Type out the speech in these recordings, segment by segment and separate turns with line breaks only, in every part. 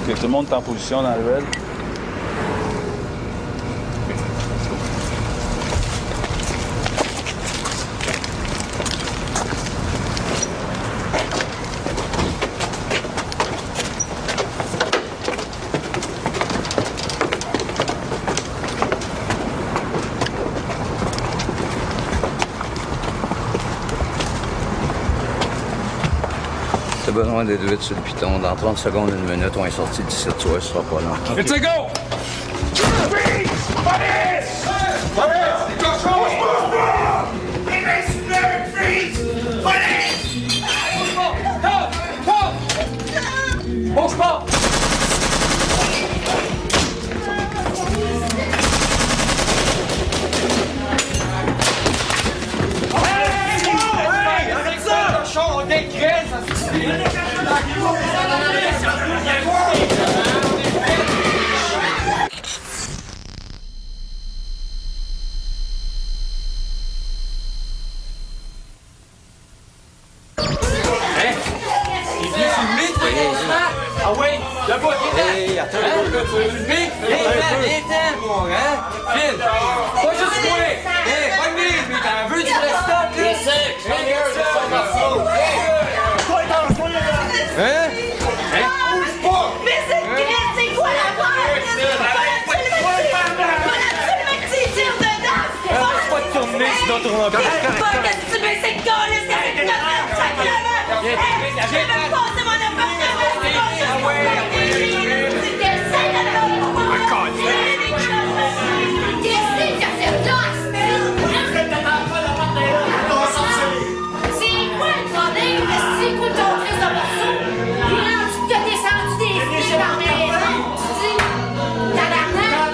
Ok, tout le monde est en position dans le rail.
T'as besoin des deux sur le piton. Dans 30 secondes, 1 minute, on est sorti d'ici, tu vois, ce sera pas long.
It's a go!
Freeze! Police! Police! Les cochons! Les mercenaires! Freeze! Police!
Bouge pas! Arrête ça! Cochon, on dégraisse, ça suffit! Ah oui, le bout, viens-t'en! Attends, viens-t'en, mon hein? File! Pas juste moi! Hey, bonne nuit, mais t'en veux du reste là? Hein?
Mais c'est quoi la barre? Tire dedans!
Pas de tourner, sinon tourne en
Qu'est-ce que tu veux, c'est con, là, c'est je vais me passer mon appartement! C'est quoi le problème? C'est quoi ton crise de morceau? Là, tu t'es descendu des filles dans mes maisons, tu dis, tabarnak!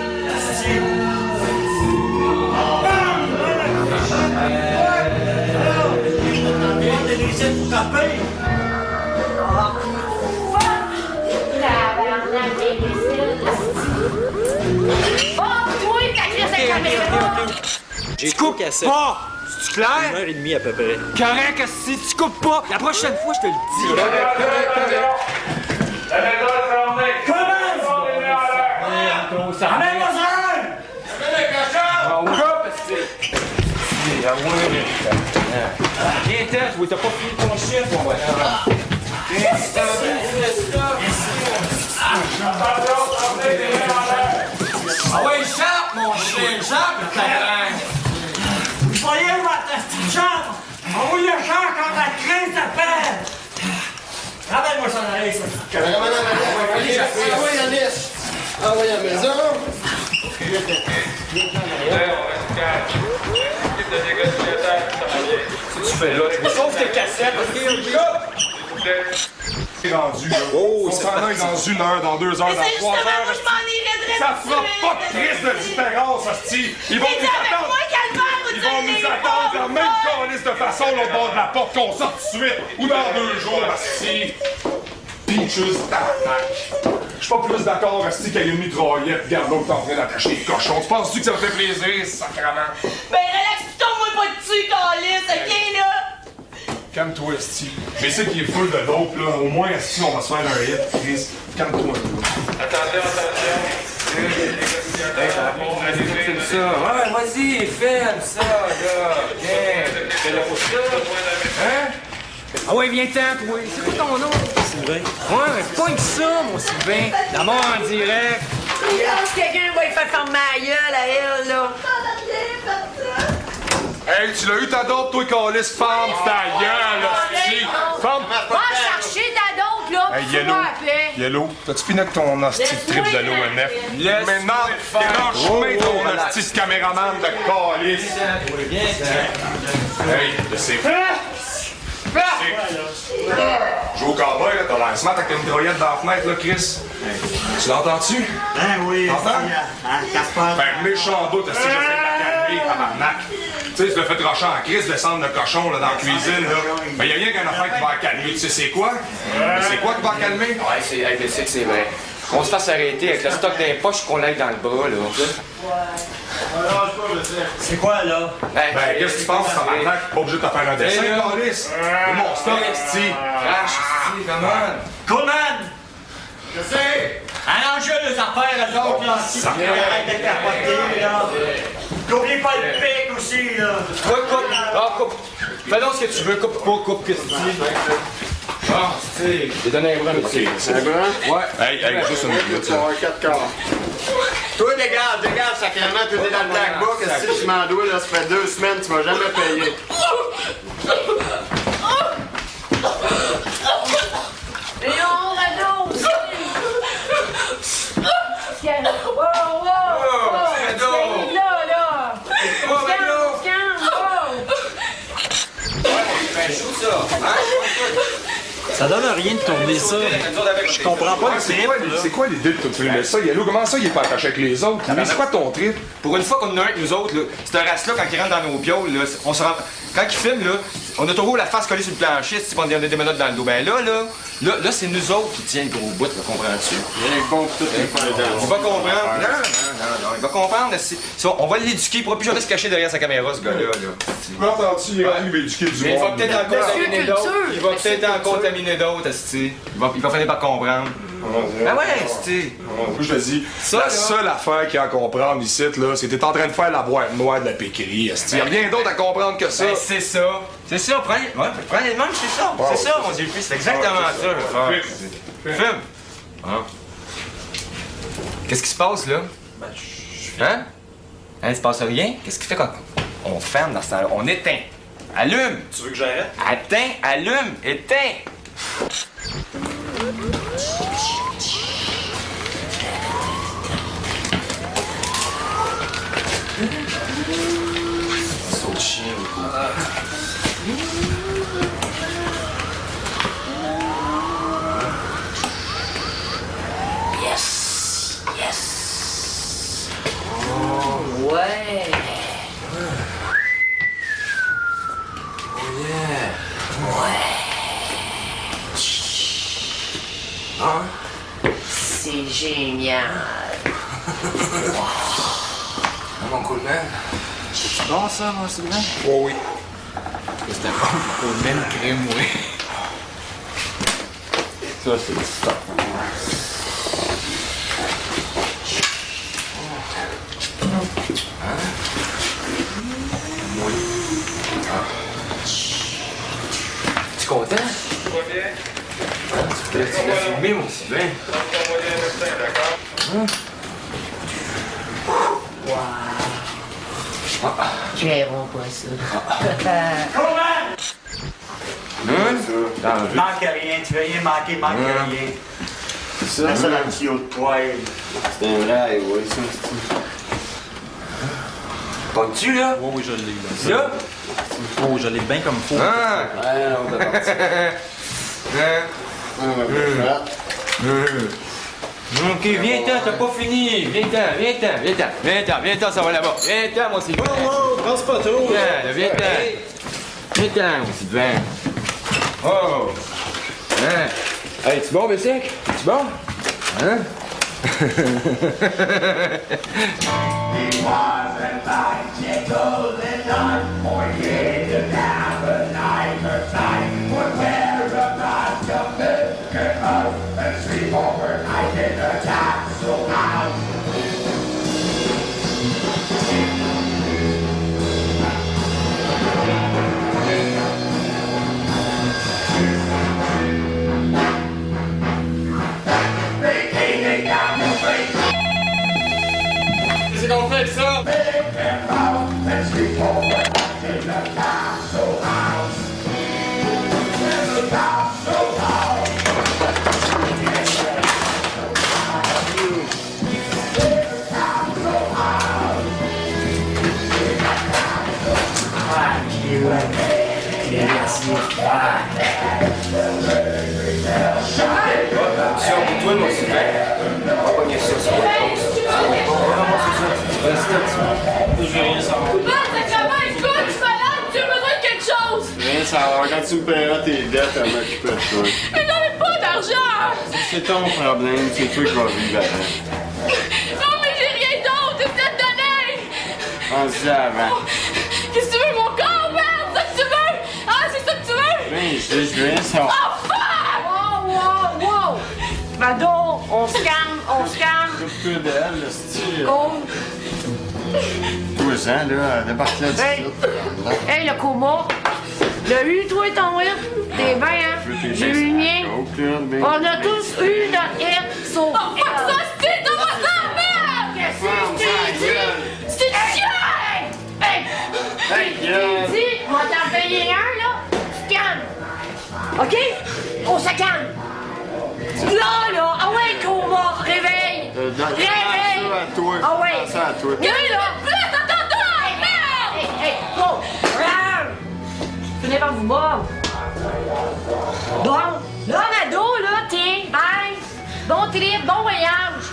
Tu coupes pas! C'est clair? 1h30 à peu près. Correct, si tu coupes pas, la prochaine fois, je te le dis.
La maison est fermée! Commence! Amène-moi ça! Amène le cochon!
On coupe, c'est... Viens-t'en, je t'as pas fini ton chien, mon bonhomme. Ah ouais, échappe, mon chien, échappe, le tabarnak!
Vous voyez votre petite chambre! On vous le chante quand la crise s'appelle! Ramène-moi ça dans la liste!
Ah oui, à la maison.
Tu fais là, tu sauves tes cassettes, ok,
rendu, là. On s'en aille dans 1 heure, dans 2 heures, dans 3
Mais c'est justement,
heures.
moi, je m'en irais de
Ça fera pas de crise de différence, hostie! Ils vont
Mais
nous
dis avec
attendre!
moi, Calvaire, ou
Ils
tu
vont nous attendre de la même calice de façon, l'autre bord de la porte, qu'on sorte tout de suite, ou dans 2 jours, hostie! Pinchus, tabarnak! Je suis pas plus d'accord, hostie, qu'il y a une mitraillette, regarde l'autre en train d'attacher les cochons. Tu penses-tu que ça me fait plaisir, sacrément?
Ben, relax, tombe-moi pas dessus, calice, ok, là?
Calme-toi, esti. Mais c'est qu'il est full de dope, là. Au moins, esti, on va se faire un hit, Chris. Calme-toi, là.
Attention!
Fais ça. Ouais, vas-y, fais ça, là. Viens. Fais-le pour ça. Hein? Ah ouais, viens-t'en, toi. C'est quoi ton nom? Sylvain. Ouais, mais pogne ça, mon Sylvain. D'abord en direct.
Regarde, quelqu'un va y faire fermer la gueule à elle, là.
Hey, tu l'as eu ta dope, toi, calice, femme, ta gueule, esti. Femme.
Va chercher ta dope, là.
Hey,
tu
Yellow.
vas appeler.
Yellow, t'as-tu fini avec ton hostie de trip de l'ONF? Maintenant, lâche-moi ton hostie de caméraman de calice. Hey, je sais pas. Joue au cowboy, là, t'as l'air smart avec ta mitraillette dans la fenêtre, là, Chris. Tu l'entends-tu?
Hein, oui.
T'entends?
Gaspard.
Ben, méchant doute, est-ce que j'essaie de la calmer, tabarnak? Tu sais, je le fais de rocher en crise, descendre le cochon, là, dans la cuisine, là. Ben, y'a rien qu'un affaire qui va la calmer. Tu sais, c'est quoi? C'est quoi qui va la calmer?
Ouais, c'est vrai. Qu'on se fasse arrêter avec le stock des poches qu'on l'aille dans le bras, là.
C'est quoi, là?
Ben, qu'est-ce que tu penses, tabarnak? Pas obligé de te faire un dessin, calice. C'est mon stock, esti.
Crash, esti, come on.
Conan! Je sais!
Arrangez les affaires, eux autres, là. Arrête de capoter, là. N'oubliez pas le pic aussi, là.
Toi, coupe. Ah, coupe. Fais donc ce que tu veux. Coupe pas, coupe que tu dis. Ah, tu sais. J'ai donné un bras, monsieur.
Un bras?
Ouais.
Hey, juste une minute,
Tu vas avoir 4 quarts. Toi, dégage, sacrément, tu es dans le black book. Si je m'en dois, là, ça fait 2 semaines, tu m'as jamais payé.
Mais non, la dose! Wow, wow!
Cadeau!
Là!
Oh, Mado! Ben, chaud, ça. Hein?
Ça donne rien de tourner ça. Je comprends pas le trip.
C'est quoi l'idée de tout filmer ça? Yellow, comment ça, il est pas attaché avec les autres? Mais c'est quoi ton trip?
Pour une fois qu'on en a un avec nous autres, là, cette race-là, quand il rentre dans nos pioles, là, on se rend... Quand il filme, là, on a toujours la face collée sur le plancher, si on a des menottes dans le dos. Ben là, c'est nous autres qui tiennent le gros bout, là, comprends-tu?
Il est bon pour tout les faire
Il va comprendre. Non, il va comprendre. On va l'éduquer, il pourra plus jamais se cacher derrière sa caméra, ce gars-là.
Tu m'as entendu, il va éduquer du
Mais il va
monde.
peut-être en contaminer d'autres. Il va peut-être en contaminer d'autres, asti. Il va finir par comprendre. Ben ouais, asti.
Moi, je te dis,
Ça,
la
là.
seule affaire qu'il y a à comprendre ici, là, c'est que t'es en train de faire la boîte noire de la péquerie. Il y a rien d'autre à comprendre que ça.
Ben, c'est ça. C'est ça, prends les manches, c'est ça. C'est ça, mon Dieu, fils. C'est exactement ça, je vais faire. Fume. Hein? Qu'est-ce qui se passe, là? Hein? Hein, il se passe rien? Qu'est-ce qui fait quand on ferme dans ce temps-là? On éteint. Allume!
Tu veux que j'arrête?
Éteins, allume, éteins! Saut de chien,
Yes! Yes! Oh, ouais! C'est génial!
Mon cool man.
C'est bon ça, moi, c'est bien?
Oh oui.
C'était bon, pour le même crime, oui. Ça, c'est du stuff.
Tu es content? Tu l'as filmé aussi, bien.
Créeront pas ça.
Manque rien, tu veux rien manquer, manque rien.
Mets ça dans le tuyau de poêle. C'est un vrai, oui, ça,
Pognes-tu, là?
Oui, oui, je l'ai, là.
Là?
Oh, je l'ai bien comme faut.
Ah!
Ouais, on va partir.
Ok, viens-t'en, t'as pas fini. Viens-t'en, ça va là-bas. Viens-t'en, mon Sylvain.
Pense pas trop.
Viens-t'en, mon Sylvain. Oh! Hein? Hey, tu bon, Bessic? Tu bon? Hein? Qu'est-ce qu'on fait avec ça? Sur toi, mon Sylvain. On va pogner ça sur le poste.
Coupable, sacrément, écoute, je suis malade, j'ai besoin de quelque chose!
Viens savoir, quand tu me paieras tes dettes, elle m'occuper de toi.
Mais j'en ai pas d'argent!
C'est ton problème, c'est toi qui vas vivre avec.
Non, mais j'ai rien d'autre, c'est peut-être donné!
Pense-y avant.
Qu'est-ce que tu veux, mon corps, merde? C'est ça que tu veux? Ah, c'est ça que tu veux?
Viens ici, je viens savoir.
Oh, fuck! Wow, wow, wow! Pardon!
d'elle, là, c'est-tu...
Cool.
12 ans, là, elle est partie là
Hey. Hey, le coma. L'as eu, toi, ton hit? T'es bien, hein? J'ai eu le mien. On a tous eu notre hit, sauf elle.
Ça, c'est dans ma merde!
Qu'est-ce que je t'ai dit?
C'est du chien!
Hey!
Hey,
Je t'ai dit, on va t'en payer un, là. Tu te calmes. OK? On se calme. Là, ah ouais, coma, réveille! Réveille!
à toi.
Ah ouais!
Ça à toi.
Viens, là!
Merde!
Hey, oh! Regarde! Venez par vous mordre. Bon, là, Mado, là, tiens, bye! Bon trip, bon voyage!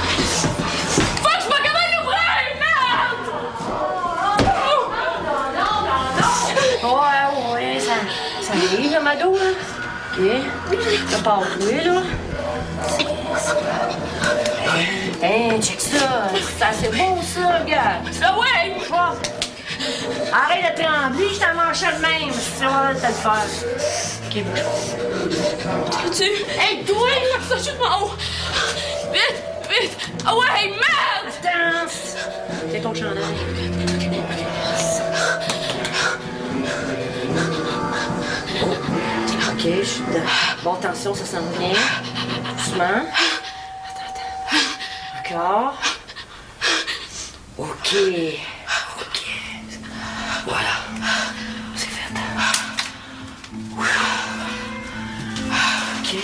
Fuck, je suis pas capable d'ouvrir! Merde!
Ouais, ça arrive, là, Mado, là. OK. Ça part jouer, là. Hey, check ça. C'est beau, ça, regarde.
Ah ouais!
Bon. Arrête de trembler, je t'en mange le même. Si tu vas te le faire. OK, bouge.
Tu...
Hey, toi!
Ça chute en haut! Vite! Vite! Ah ouais! Merde!
Attends! C'est ton chandail. OK, je suis dedans. Bon, attention, ça sent bien. Doucement. Attends. Encore. OK. Voilà. C'est fait. OK.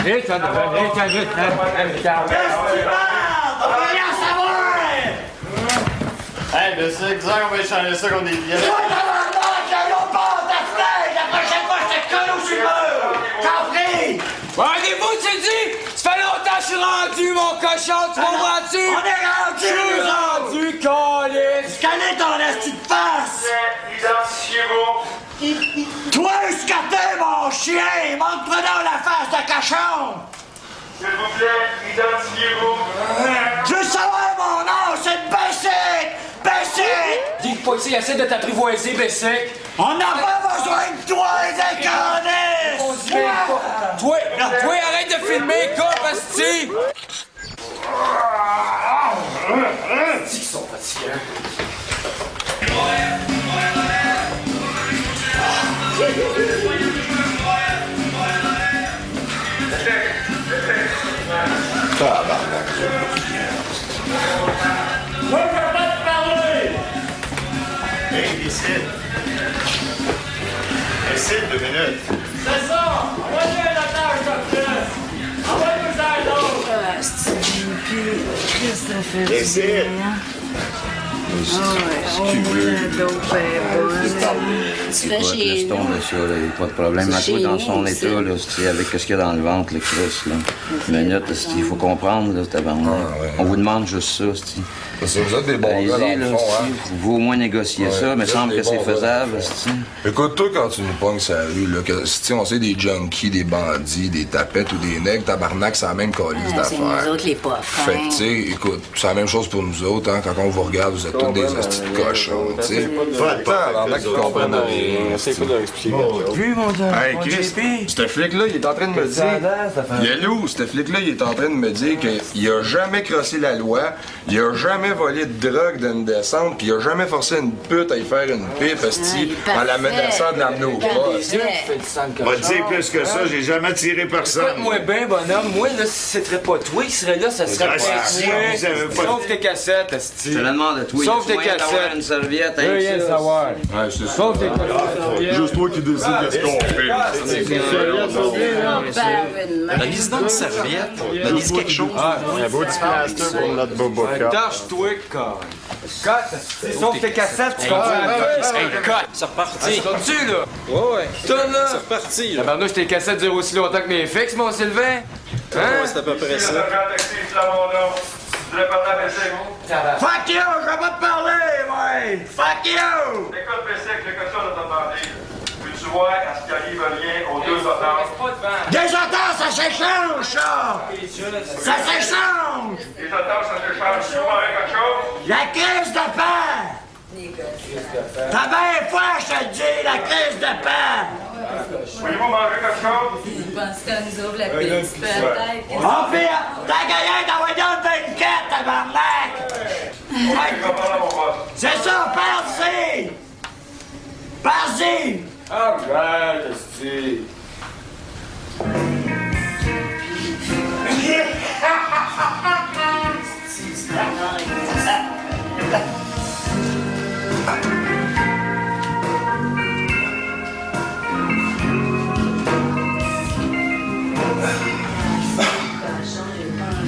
Viens, toi, viens, toi, viens, vite,
Rien savoir!
Hey, mais c'est exact, on va échanger ça contre des billets.
Toi, tabarnak, j'ai l'autre bord de ta fenêtre! La prochaine fois, je te colle au sur le mur! Compris?
Rendez-vous, tu dis! Ça fait longtemps que je suis rendu, mon cochon, tu comprends-tu?
On est rendu!
Je suis rendu, câlisse!
Quelle est ton esti de face?
Identifiez-vous.
Toi, scaté, mon chien! Montre-moi donc la face de cochon!
S'il vous plaît, identifiez-vous.
Je veux savoir mon nom, c'est Bessic! Bessic!
Dis pas ici, essaie de t'apprivoiser, Bessic!
On n'a pas besoin de toi, déconner!
On se fait pas! Toi, arrête de filmer, cop, asti! Dis qu'ils sont fatigants.
Moi, je veux pas te parler!
Hey, décide. Décide 2 minutes.
C'est ça! Envoyez un otage de plus! Envoyez-nous un autre!
Décide.
Écoute, laisse tomber ça, là, y a pas de problème. À toi, dans son état, là, c'est avec ce qu'il y a dans le ventre, le Chris, là. Minute, il faut comprendre, là, tabarnak. On vous demande juste ça, c'ti.
C'est vous êtes des bons gars, dans
Allez-y,
le
là,
fond, hein?
c'ti. Vous au moins négocier ça, mais il semble que c'est faisable, c'ti.
Écoute, toi, quand tu nous pognes sur la rue, là, que si on sait des junkies, des bandits, des tapettes ou des nègres, tabarnak, c'est la même calice
C'est
d'affaires.
nous autres les pas
Fait que, tu sais, écoute, c'est la même chose pour nous autres, hein. Quand on vous regarde, vous êtes tous des hosties de cochons, tu sais.
Pas de temps,
Tabarnak, ils comprennent rien.
Plus, mon Dieu.
Hey, Chris, ce flic-là, il est en train de me dire. Yellow, ce flic-là, il est en train de me dire qu'il a jamais crossé la loi, il a jamais volé de drogue d'une descente, puis il a jamais forcé une pute à y faire une pipe, esti, en la menaçant de l'amener au poste.
Dieu qui fait du sang de
Va
cochon.
te dire plus que ça, j'ai jamais tiré personne.
Écoute-moi bien, bonhomme. Moi, là, si ce serait pas toi qui serait là, ça serait pas
si,
toi.
vous avez pas-
Sauf tes cassettes, esti.
Je te la demande à toi.
Sauf
y a
tes
moyen d'avoir
cassettes.
une serviette
Je veux
avec
rien
ça.
savoir.
Ouais, c'est
Sauf tes cochons.
Juste toi qui décides qu'est-ce qu'on fait.
La liste dans une serviette. La liste quelque chose.
Un beau petit plaster pour notre boboca.
Tâche-toi, quoi. Sauf tes cassettes, tu comprends?
C'est reparti.
T'as-tu, là?
Ouais.
T'as, là?
C'est reparti, là.
Tabarnouche, tes cassettes durent aussi longtemps que mes fixes, mon Sylvain. Hein?
Ouais, c'est à peu près ça.
Fuck you, je vais pas te parler, ouais! Fuck you!
Écoute, Pessic, j'ai quelque chose à te demander. Veux-tu voir à ce qu'il arrive rien aux deux otages?
Des otages, ça s'échange, ça! Ça s'échange!
Les otages, ça s'échange souvent avec quelque chose?
La crise de pain! T'as bien foi, je te le dis, la crise de pain!
Voulez-vous manger quelque chose?
Je pense qu'on nous ouvre la petite peut-être.
Oh, pire! T'as gagné d'envoyer dans 24, tabarnak! C'est ça, parti! Parti!
Arrête, esti.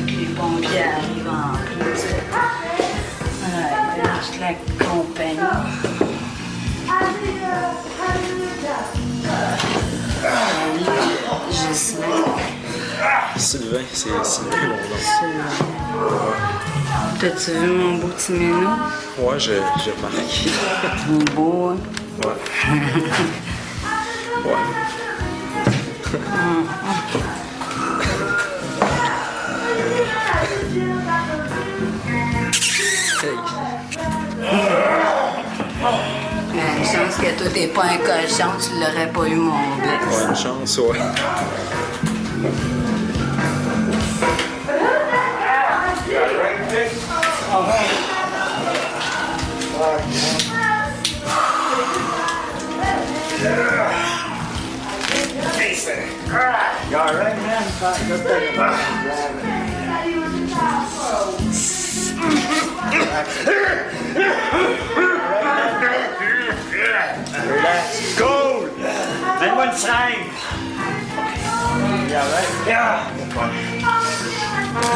Les pompiers arrivent en plus. Lâche la compagnie.
Sylvain, c'est Sylvain mon nom.
T'as-tu vu mon beau petit minou?
Ouais, j'ai remarqué.
Beau, hein?
Ouais.
Une chance que toi, t'es pas un cochon, tu l'aurais pas eu, mon bec.
Ouais, une chance, ouais.
You all right, man? Just take a Relax. Cool. Mets-moi une seringue. You all right? Yeah.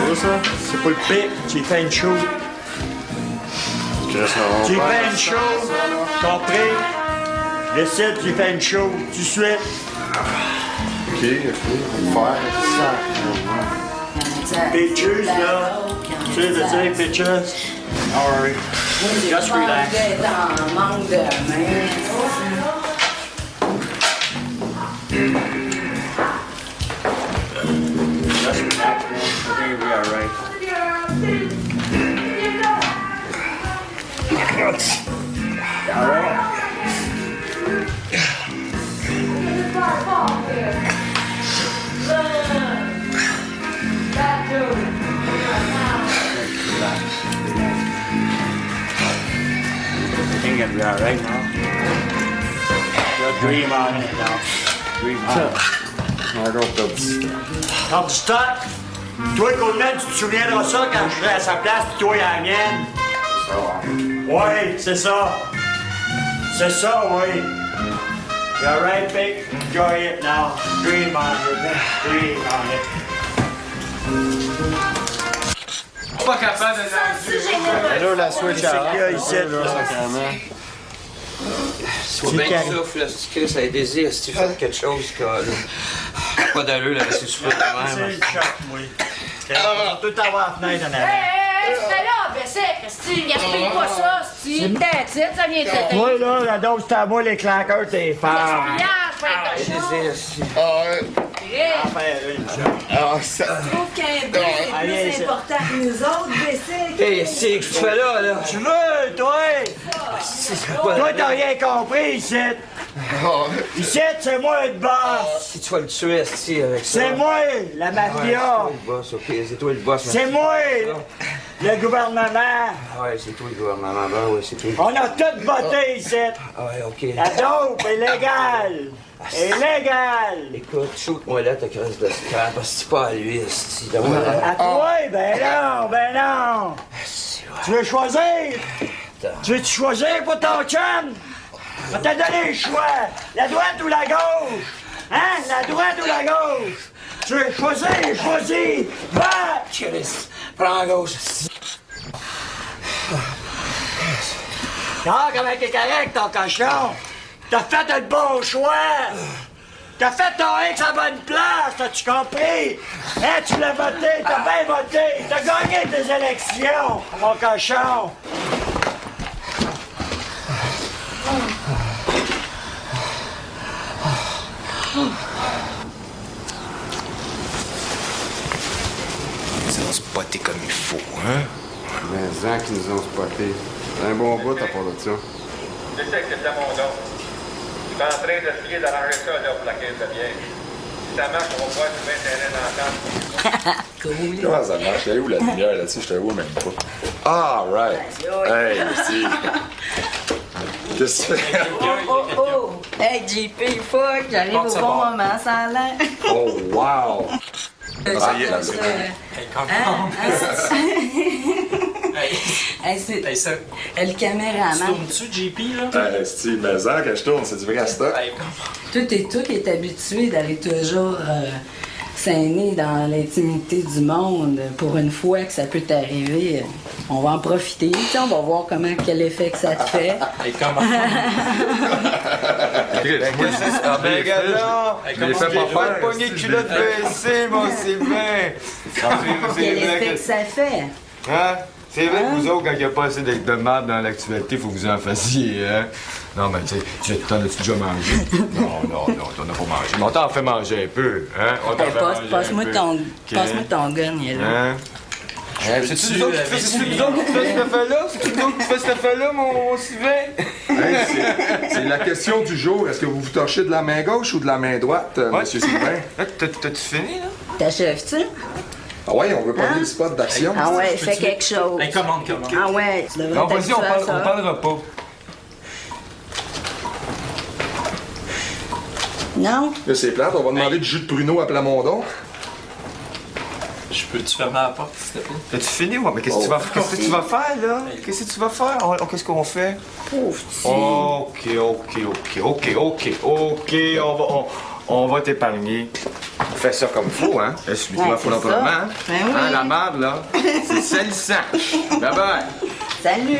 C'est ça? C'est pas le pic. Tu lui fais une show. Tu lui fais une show. Compris? Décide, tu lui fais une show. Tout de suite.
OK, faire ça.
Pictures, là. Tu sais, de dire pictures. All right. Just relax.
D'être en manque de main.
Just relax, man. I think we'll be all right. All right? I think it'll be all right now. You'll dream on it now. Dream on it. Quand tu stock, toi, Coleman, tu te souviendras ça quand je serai à sa place, puis toi, à la mienne. Oui, c'est ça. C'est ça, oui. You all right, Big? Enjoy it now. Dream on it. Dream on it.
Pas capable de lancer.
Là, la switch à
C'est qu'il y a ici,
Sois bien que souffle, là, si Chris a des désirs, si tu fais quelque chose, là. Pas d'allure, là, si tu souffles de
C'est
même.
le choc, oui. On va tout avoir la fenêtre en avant.
Hey, c'est là, Bessic, si, gaspille pas ça, si. That's it, ça vient de t'aider.
Moi, là, la dose, c'est à moi, les claqueurs, t'es fort.
Gaspillage, pas de cochon.
Ah, ça.
Je trouve qu'un but est plus important que nous autres, Bessic.
Hey, c'est que tu fais là?
Tu veux, toi? Toi, t'as rien compris, ici. Ici, c'est moi le boss.
Si tu vas le tuer, esti, avec ça.
C'est moi, la mafia.
Ouais, c'est toi le boss, ok, c'est toi le boss.
C'est moi, le gouvernement.
Ouais, c'est toi le gouvernement, ben ouais, c'est toi.
On a tout voté ici.
Ouais, ok.
La dope est légale. Est légale.
Écoute, shoot-moi là, ta crise de scrap, parce que c'est pas à lui, esti.
À toi, ben non, ben non. Tu veux choisir? Tu veux-tu choisir pour ton chum? On t'a donné le choix. La droite ou la gauche? Hein? La droite ou la gauche? Tu veux choisir? Va!
Chris, prends la gauche.
Ah, comment t'es correct, ton cochon? T'as fait le bon choix! T'as fait ton X à bonne place, t'as-tu compris? Hein, tu l'as voté, t'as bien voté! T'as gagné tes élections, mon cochon!
Ils ont spoté comme il faut, hein?
Les gens qui nous ont spotés. Un bon bout à part de ça.
Je sais que c'était mon don. Je suis en train d'essayer d'arranger ça là, pour la caisse de bière. Si ça marche, on va pouvoir trouver un terrain d'entente.
Cool.
Comment ça marche? Elle est où la lumière là-dessus? Je te vois même pas. Ah, right. Hey, Steve. Qu'est-ce que tu fais?
Oh! Hey, JP, fuck, j'arrive au bon moment, ça a l'air.
Oh, wow!
Ça y est, là,
c'est...
Hey, comment?
Hey, c'est...
Hey, ça.
Le caméraman.
Tournes-tu, JP, là?
Hey, Steve, mais ça, quand je tourne, c'est du vrai stock.
Hey, comment?
Tout est habitué d'aller toujours s'aîner dans l'intimité du monde. Pour une fois que ça peut t'arriver, on va en profiter. T'sais, on va voir quel effet que ça te fait.
Hey, comment?
Ben, regarde,
Hey,
il fait pas faire pogner de culotte baissée, mon Sylvain.
Quel effet que ça fait?
Hein? C'est vrai que vous autres, quand il n'y a pas assez de marde dans l'actualité, il faut que vous en fassiez, hein? Non, mais tu sais, t'en as-tu déjà mangé? Non, t'en as pas mangé. Mais on t'en fait manger un peu, hein? On t'en fait manger
Passe-moi
un peu.
ton gun, il est là.
Hein? C'est-tu nous autres qui fais cette affaire-là? C'est-tu nous autres qui fais cette affaire-là, mon Sylvain?
Hey, c'est la question du jour. Est-ce que vous vous torchez de la main gauche ou de la main droite, Monsieur Sylvain?
T'as-tu fini, là?
T'achèves-tu?
Ah ouais, on veut pas le spot d'action.
Ah ouais, fais quelque chose.
Hey, commande.
Ah ouais, tu devrais
Non, vas-y,
t'habituer à ça.
on parlera pas.
Non?
Là, c'est plate, on va demander du jus de pruneau à Plamondon.
Je peux-tu fermer la porte, s'il te plaît?
T'as-tu fini? Ouais, mais qu'est-ce que tu vas faire, là? Qu'est-ce que tu vas faire? Qu'est-ce qu'on fait?
Pauvre petit.
OK, on va t'épargner. Fais ça comme faut, hein? Suis-toi,
Ouais,
faut
c'est
l'autrement.
ça. Ben oui.
Hein, la merde, là, c'est salissant. Bye-bye.
Salut!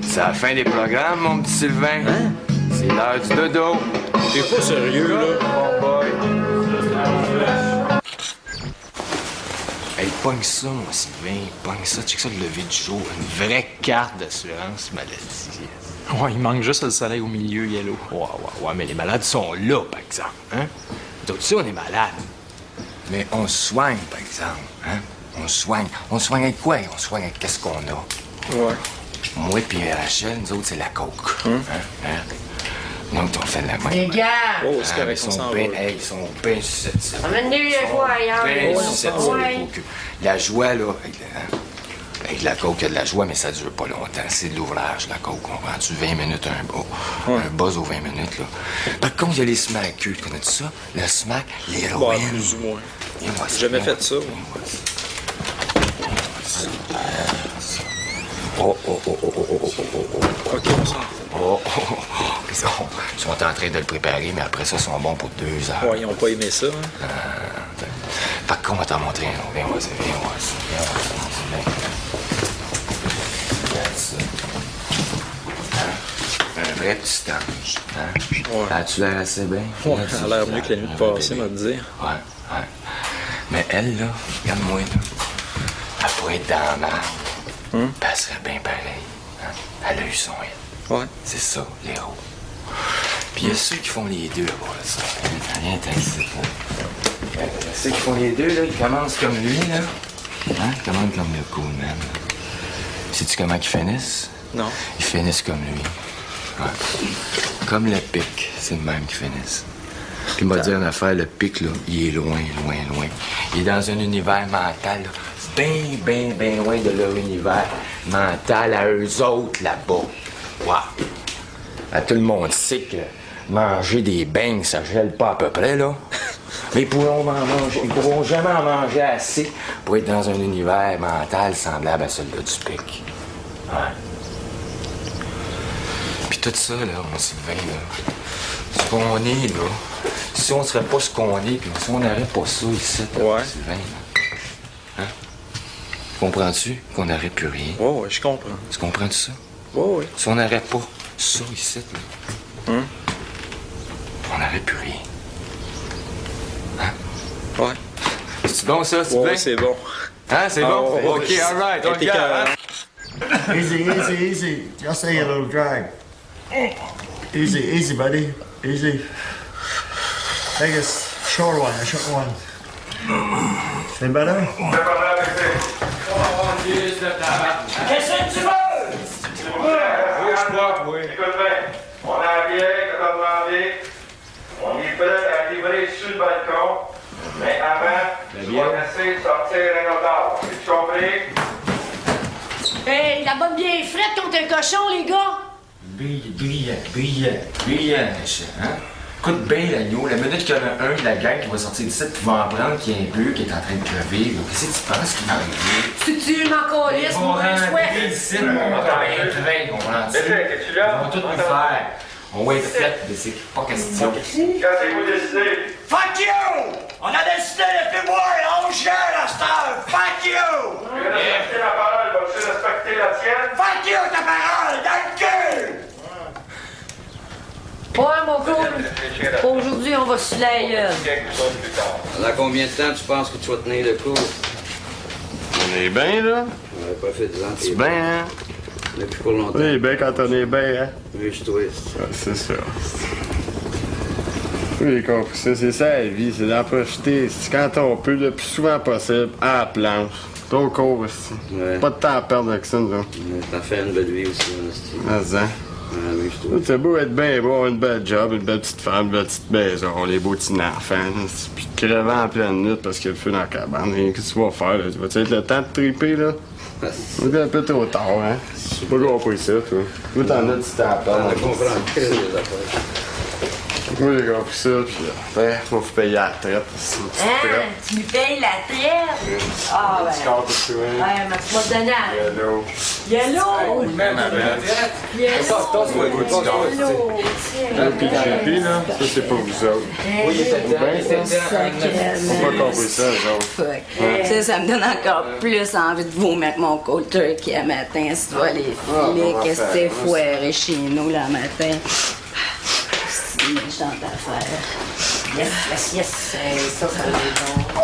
C'est la fin des programmes, mon petit Sylvain. Hein? C'est l'heure du dodo.
T'es pas sérieux, là?
Bon boy. Hey, pogne ça, mon Sylvain. Pogne ça. Check ça, le lever du jour. Une vraie carte d'assurance maladie.
Ouais, il manque juste le soleil au milieu, Yellow.
Ouais, mais les malades sont là, par exemple. Hein? D'autres, ça, on est malades. Mais on soigne, par exemple. Hein? On soigne. On soigne avec quoi? On soigne avec qu'est-ce qu'on a.
Ouais.
Moi puis Rachel, nous autres, c'est la coke. Hein? Non, on fait la même.
Les gars!
Oh, c'est correct,
Ils
on
sont
s'en
bien,
va.
hey, ils sont bien susceptibles.
Amène-les les fois ailleurs.
Ben,
Ouais.
susceptibles, les coqueux. La joie, là, avec la coke, il y a de la joie, mais ça dure pas longtemps. C'est de l'ouvrage, la coke, comprends-tu? 20 minutes, un buzz aux 20 minutes, là. Par contre, il y a les smackers, tu connais-tu ça? Le smack, l'héroïne.
Bon, plus ou moins.
Viens-moi ça,
J'ai jamais
viens-moi
fait ça.
viens-moi ça. Oh, oh, oh, oh, oh, oh, oh, oh, oh.
OK, on s'en va.
Oh, oh, oh, oh. Ils sont en train de le préparer, mais après ça, ils sont bons pour 2 heures.
Ouais, ils ont pas aimé ça. Hein?
Par contre, on va t'en montrer un autre. Viens voir ça, viens voir ça, viens voir ça. Regarde ça. Hein? Un vrai petit ange. Hein?
Ouais.
As-tu l'air assez bien?
Ouais, ça a l'air mieux que la nuit passée, m'a dire.
Ouais, ouais. Mais elle, là, regarde-moi, là. Elle pourrait être dans la marde. Puis elle serait bien pareil. Hein? Elle a eu son hit.
Ouais.
C'est ça, l'héros. Puis il y a ceux qui font les deux là-bas, là, ça. Viens, t'as ici, là. Ceux qui font les deux, là, ils commencent comme lui, là. Hein? Ils commencent comme le cool man. Sais-tu comment ils finissent?
Non.
Ils finissent comme lui. Ouais. Comme le pic, c'est le même qu'ils finissent. Puis il m'a dit une affaire, le pic, là, il est loin, loin, loin. Il est dans un univers mental, là, bien, bien, bien loin de leur univers mental à eux autres, là-bas. Wow! À tout le monde sait que manger des beignes, ça gèle pas à peu près, là. Mais ils pourront jamais en manger assez pour être dans un univers mental semblable à celui-là du pic. Ouais. Puis tout ça, là, mon Sylvain, là, ce qu'on est, là, si on serait pas ce qu'on est, puis si on n'aurait pas ça ici, là,
Ouais.
Sylvain, là, hein? Comprends-tu qu'on n'aurait plus rien?
Ouais, ouais, je comprends.
Tu comprends-tu ça?
Ouais, ouais.
Si on n'aurait pas ça ici, là, on n'aurait plus rien. Hein?
Ouais.
C'est bon, ça, Sylvain?
Ouais, c'est bon.
Hein, c'est bon?
ouais,
OK,
ouais.
all right, on
T'es
le garde,
carré.
hein?
Easy, easy, easy. Just take a little drag. Easy, easy, buddy. Easy. Take a short one, a short one. C'est better?
Qu'est-ce que tu veux?
Écoute bien, on a bien, comme on a demandé, on est prêt à livrer sur le balcon, mais avant, tu vas essayer de sortir un odeur. Tu compris?
Hey, la bonne bien frette contre un cochon, les gars!
Brillant, méchant, hein? Écoute bien l'agneau, la minute qu'il y en a un de la gang qui va sortir d'ici, tu vas en prendre qui est un peu, qui est en train de crever. Qu'est-ce que tu penses qu'il va arriver?
Si tu m'en calisses, moi, je
rentrer
souhaite.
ici, on va faire un train, comprends-tu?
Es-tu là?
On va tout nous faire. On va être fait, mais c'est pas question.
Quand c'est-vous décidé?
Fuck you! On a décidé depuis moi et 11 jours à cette heure! Fuck you!
Tu veux respecter ma parole, vas-tu respecter la tienne?
Fuck you, ta parole! Dans le cul!
Ouais, mon cool. Aujourd'hui, on va se la gueule.
Quelque chose plus tard.
Dans combien de temps tu penses que tu vas tenir le coup?
On est bien, là?
On n'avait pas fait 10 ans.
C'est bien, hein?
Depuis pour longtemps.
On est bien quand on est bien, hein?
Je twist.
Ah, c'est ça. Oui, j'ai compris ça. C'est ça la vie, c'est d'en profiter. C'est quand on peut, le plus souvent possible, à la planche. Trop court aussi.
Ouais.
Pas de temps à perdre avec ça, nous autres.
T'as fait une belle vie aussi, honesty.
Ah,
oui, je trouve.
c'est beau être bien beau, avoir une belle job, une belle petite femme, une belle petite maison, les beaux petits enfants. Puis crever en pleine nuit parce qu'il y a le feu dans la cabane. Et qu'est-ce que tu vas faire, là? Tu vas-tu être le temps de triper, là? On est un peu trop tard, hein? J'ai pas compris ça, toi. Toi, t'en as du temps à perdre.
On comprend les affaires.
Moi, j'ai compris ça, puis après, faut payer la traite.
Hein? Tu lui payes la traite? Ah, ben. Ouais, mais tu vas te donner à...
Hello.
Yellow!
Même à
Puis creepy, là, ça, c'est pas vous autres. Faut pas compris ça, eux autres.
Fuck. Ça me donne encore plus envie de vomir avec mon cold turkey à matin. Si tu vois les filets, qu'est-ce que c'est foiré chez nous, là, matin. C'est une méchante affaire.
Yes, yes, yes. Ça va être bon.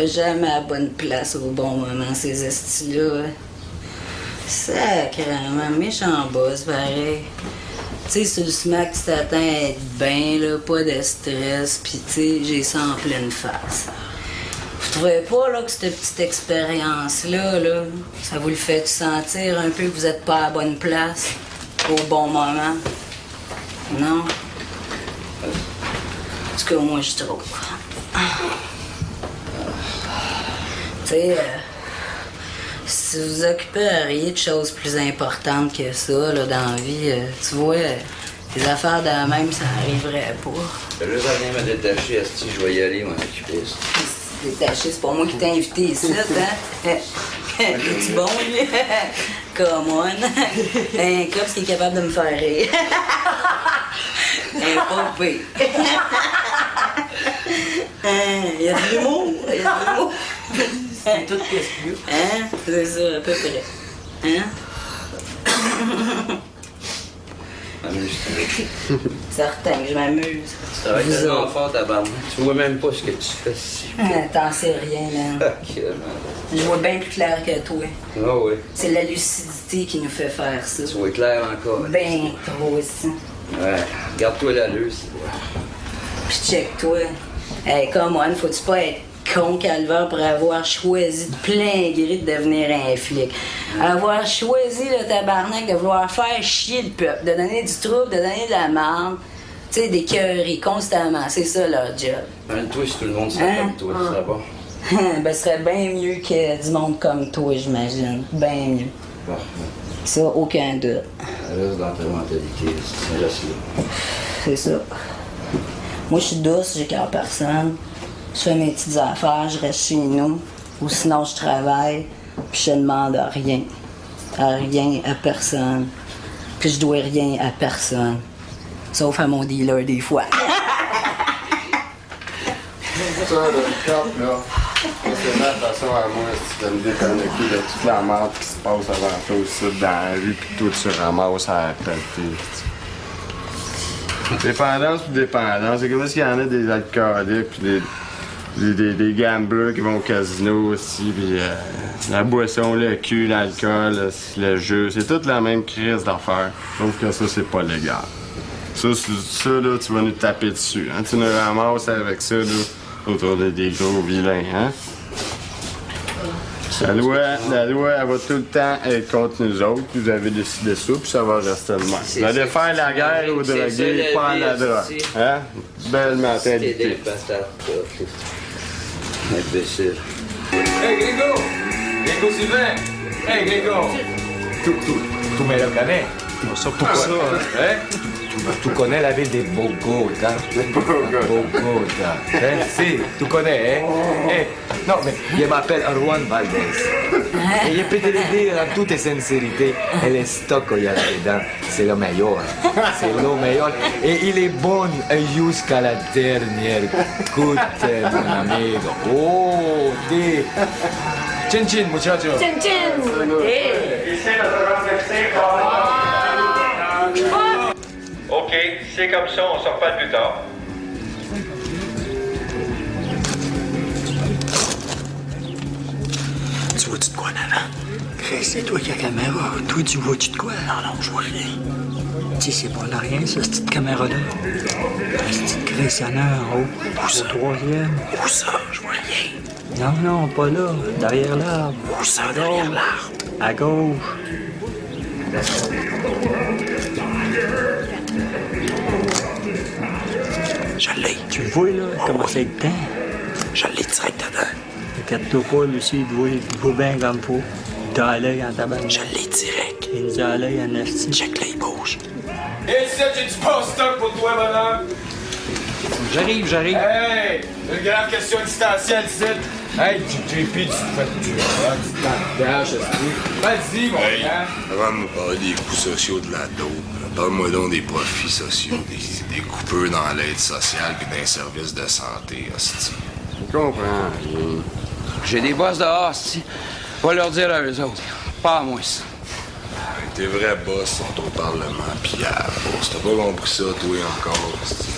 pas jamais à la bonne place au bon moment, ces estis-là. Sacrément, méchant boss, pareil. Tu sais, sur le smack, tu t'attends à être bien, là, pas de stress, pis tu sais, j'ai ça en pleine face. Vous trouvez pas, là, que cette petite expérience-là, là, ça vous le fait sentir un peu que vous êtes pas à la bonne place, au bon moment? Non? En tout cas, moi, je trouve. Tu sais, si vous vous occupez à rien de choses plus importantes que ça, là, dans la vie, tu vois, des affaires de même, ça n'arriverait pas.
Je vais juste à venir me détacher, esti, je vais y aller, m'en occuper.
Détaché, c'est pas moi qui t'ai invité ici, hein? Es-tu bon, lui? Come on. Un cops qui est capable de me faire rire. Un pas pire. Il y a de l'humour. Il y a de l'humour.
C'est tout qu'est-ce que
Hein? C'est ça, à peu près. Hein? Certain que je m'amuse.
Tu travailles tellement fort, tabarnak. Tu vois même pas ce que tu fais ici.
T'en sais rien, man.
Ok, man.
Je vois bien plus clair que toi.
Ah oui.
C'est la lucidité qui nous fait faire ça.
Tu vois clair encore.
Ben trop aussi.
Ouais. Garde-toi la luce.
Puis check-toi. Hey, come on, faut-tu pas être con calvaire pour avoir choisi de plein gré de devenir un flic? Avoir choisi le tabarnak de vouloir faire chier le peuple, de donner du trouble, de donner de la merde, tu sais, d'écœurer constamment. C'est ça leur job.
Ben, toi, si tout le monde serait comme toi, ce serait bon.
Ben, ce serait bien mieux que du monde comme toi, j'imagine. Bien mieux.
Parfait.
Ça, aucun doute.
Reste dans ta mentalité, c'est reste là.
C'est ça. Moi, je suis douce, j'ai qu'à personne. Je fais mes petites affaires, je reste chez nous. Ou sinon, je travaille, puis je demande à rien. À rien, à personne. Puis je dois rien à personne. Sauf à mon dealer, des fois.
Ça, le cap, là, c'est ma façon à moi, c'est de me déconnecter de toute la merde qui se passe avant toi aussi dans la rue, puis tout tu ramasses à la pelleter. Dépendance puis dépendance, c'est comme s'il y en a des alcooliques puis des gamblers qui vont au casino aussi, puis la boisson, le cul, l'alcool, le jeu, c'est toute la même crise d'affaires, sauf que ça, c'est pas légal. Ça, là, tu vas nous taper dessus, hein? Tu nous ramasses avec ça, là, autour des gros vilains, hein? La loi, elle va tout le temps être contre nous autres. Vous avez décidé ça, puis ça va rester de même. Vous allez faire la guerre aux drogués, pas à la drogue. Hein? Belle mentalité.
Imbécile.
Hey, Gringo! Gringo Sylvain! Hey, Gringo! Tu me le connais?
Surtout ça.
Hein? Tu connais la ville de Bogota? Bogota. Hein? Si, tu connais, hein? Hey, non, mais je m'appelle Juan Valdez. Et je peux te le dire en toute sincérité, le stock qu'il y a là-dedans, c'est le meilleur. C'est le meilleur. Et il est bon jusqu'à la dernière goutte, mon amigo. Oh, dis. Chin chin, muchacho.
Chin chin! Hey.
Ici, notre université, OK, c'est comme ça, on se reparle plus tard.
Tu vois-tu de quoi en avant? Chris, c'est toi qui as la caméra. Toi, tu vois-tu de quoi? Non, je vois rien. Tu sais, c'est pas là rien, ça, cette petite caméra-là. Cette petite Chris, il y en a en haut. Où ça? Au troisième. Où ça? Je vois rien. Non, pas là. Derrière l'arbre. Où ça, derrière l'arbre? À gauche. Je l'ai. Tu le vois, là? Comment c'est le temps? Je l'ai direct dedans. Inquiète-toi pas, Lucie, il voit bien comme faut. T'as à l'œil en tabac. Je l'ai direct. Il nous a à l'œil en esti. Check là, il bouge.
Et ça, j'ai du bon stock pour toi, madame.
J'arrive.
Hey! Une grande question existentielle, ici. Hey, JP, tu fais du dash, vas-y, mon gars.
Avant de nous parler des coûts sociaux de la dope, parle-moi donc des profits sociaux, des coupures dans l'aide sociale et dans les services de santé, hostie.
Je comprends.
J'ai des boss dehors, hostie. Va leur dire à eux autres. Pas à moi, ça.
Tes vrais boss sont au Parlement pis à la bourse. T'as pas compris ça, toi, encore, hostie.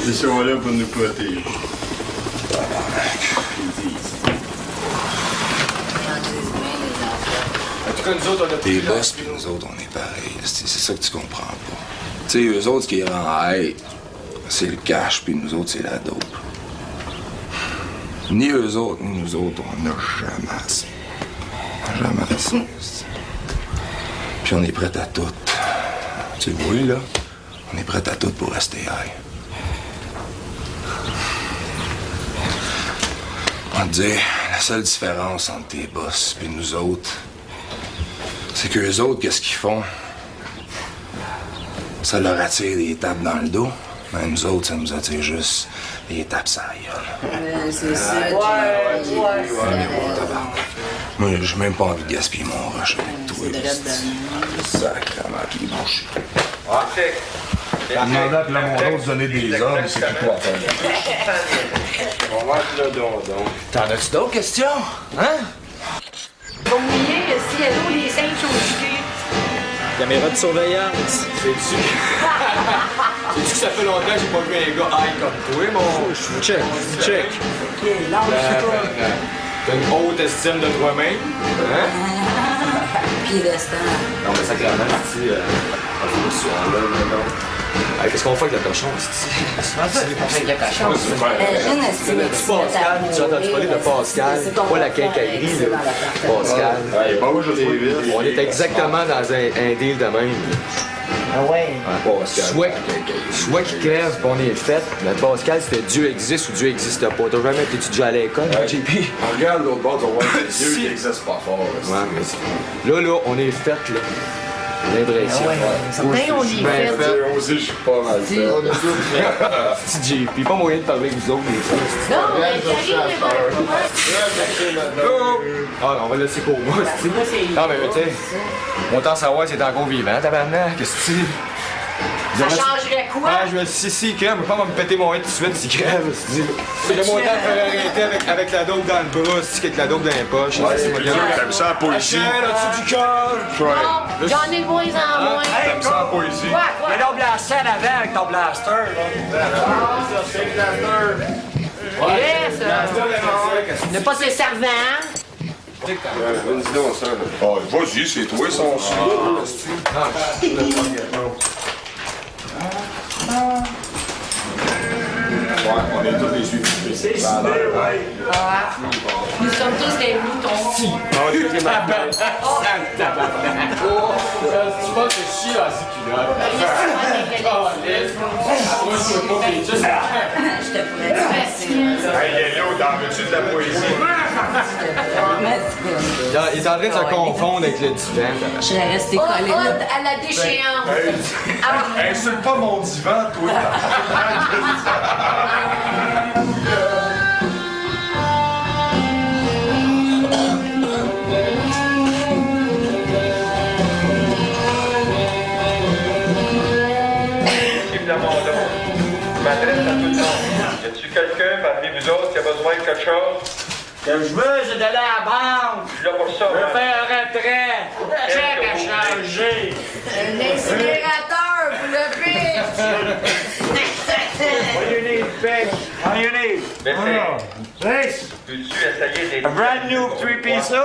Ils sont là pour nous protéger.
que nous autres, on a
Tes boss pis nous autres, on est pareil. C'est ça que tu comprends pas. Tu sais, eux autres, ce qui est rend high, c'est le cash, puis nous autres, c'est la dope. Ni eux autres, ni nous autres, on n'a jamais assez. Jamais assez. Puis on est prêt à tout. Tu vois, là, on est prêt à tout pour rester high. On va te dire, la seule différence entre tes boss et nous autres, c'est qu'eux autres, qu'est-ce qu'ils font? Ça leur attire des tapes dans le dos. Mais nous autres, ça nous attire juste des tapes sur la gueule.
C'est ça.
Moi, j'ai même pas envie de gaspiller mon rush avec toi. C'est sacrément qui est bouché.
En demandant à mon autre de donner des ordres, c'est plus quoi faire.
On va être là, donc.
T'en as-tu d'autres questions? Hein?
Vous oubliez que s'il y a nous les 5 chaussures.
Caméra de surveillance. Sais-tu que ça fait longtemps que j'ai pas vu un gars high comme toi, mon... Check.
OK, lâche pas.
T'as une haute estime de toi-même. Hein?
Puis restant.
Non, mais sacrément, c'est qu'est-ce qu'on fait avec le cochon, c'est
Avec le cochon. Imagine si
C'est Pascal, tu as entendu parler de Pascal, pas la quincaillerie, là. Pascal. On est exactement dans un deal de même.
Ah ouais?
Soit qu'il crève, puis on est fait. Mais Pascal, c'était Dieu existe ou Dieu existe pas. T'as jamais été déjà à l'école, JP?
On regarde l'autre bord, on voit que Dieu qui existe pas fort.
Ouais, mais là, on est fait, là. L'impression.
Certains, on y fait.
Moi aussi, je suis pas mal fait.
Petit JP, pas moyen de parler avec vous autres, les filles.
Non, mais j'arrive,
Ah, on va le laisser pour moi. Non, mais tu sais, mon temps à savoir si t'es encore vivant, tabarnak. Qu'est-ce que tu...
Ça changerait quoi?
Ah, je vais si crève, je vais pas me péter mon head tout de suite s'il crève. C'est le montant de faire arrêter avec la dope dans le bras, avec la dope dans les poches.
Ouais, c'est t'aimes ça la poésie?
As-tu du cœur?
Non, j'en ai de moins en moins.
T'aimes ça la poésie?
Quoi?
Mais là, blaster avant avec ton blaster.
Ouais, ça. Ne pas se servant.
Vas-y donc, ça.
Oh, vas-y, c'est toi, son sou. Ouais, on est tous les suivis. C'est
Nous sommes tous des moutons.
Tu penses que je suis dans ces culottes?
Je te pourrais dire.
Hey, Yellow, t'en veux-tu de la poésie?
Il est en train de se confondre avec le divan.
Je serais resté collé là.
À la déchéance.
Insulte pas mon divan, toi.
Je m'adresse à tout le monde. Y a-tu quelqu'un parmi vous autres qui a besoin de quelque chose?
Que je veux, c'est d'aller à la banque.
Je suis là pour ça.
Je veux
hein?
faire un retrait. Check à changer.
Un incinérateur pour le pitch.
What you need, bitch? What you need? This.
Peux-tu essayer des...
A brand new three-piece suit.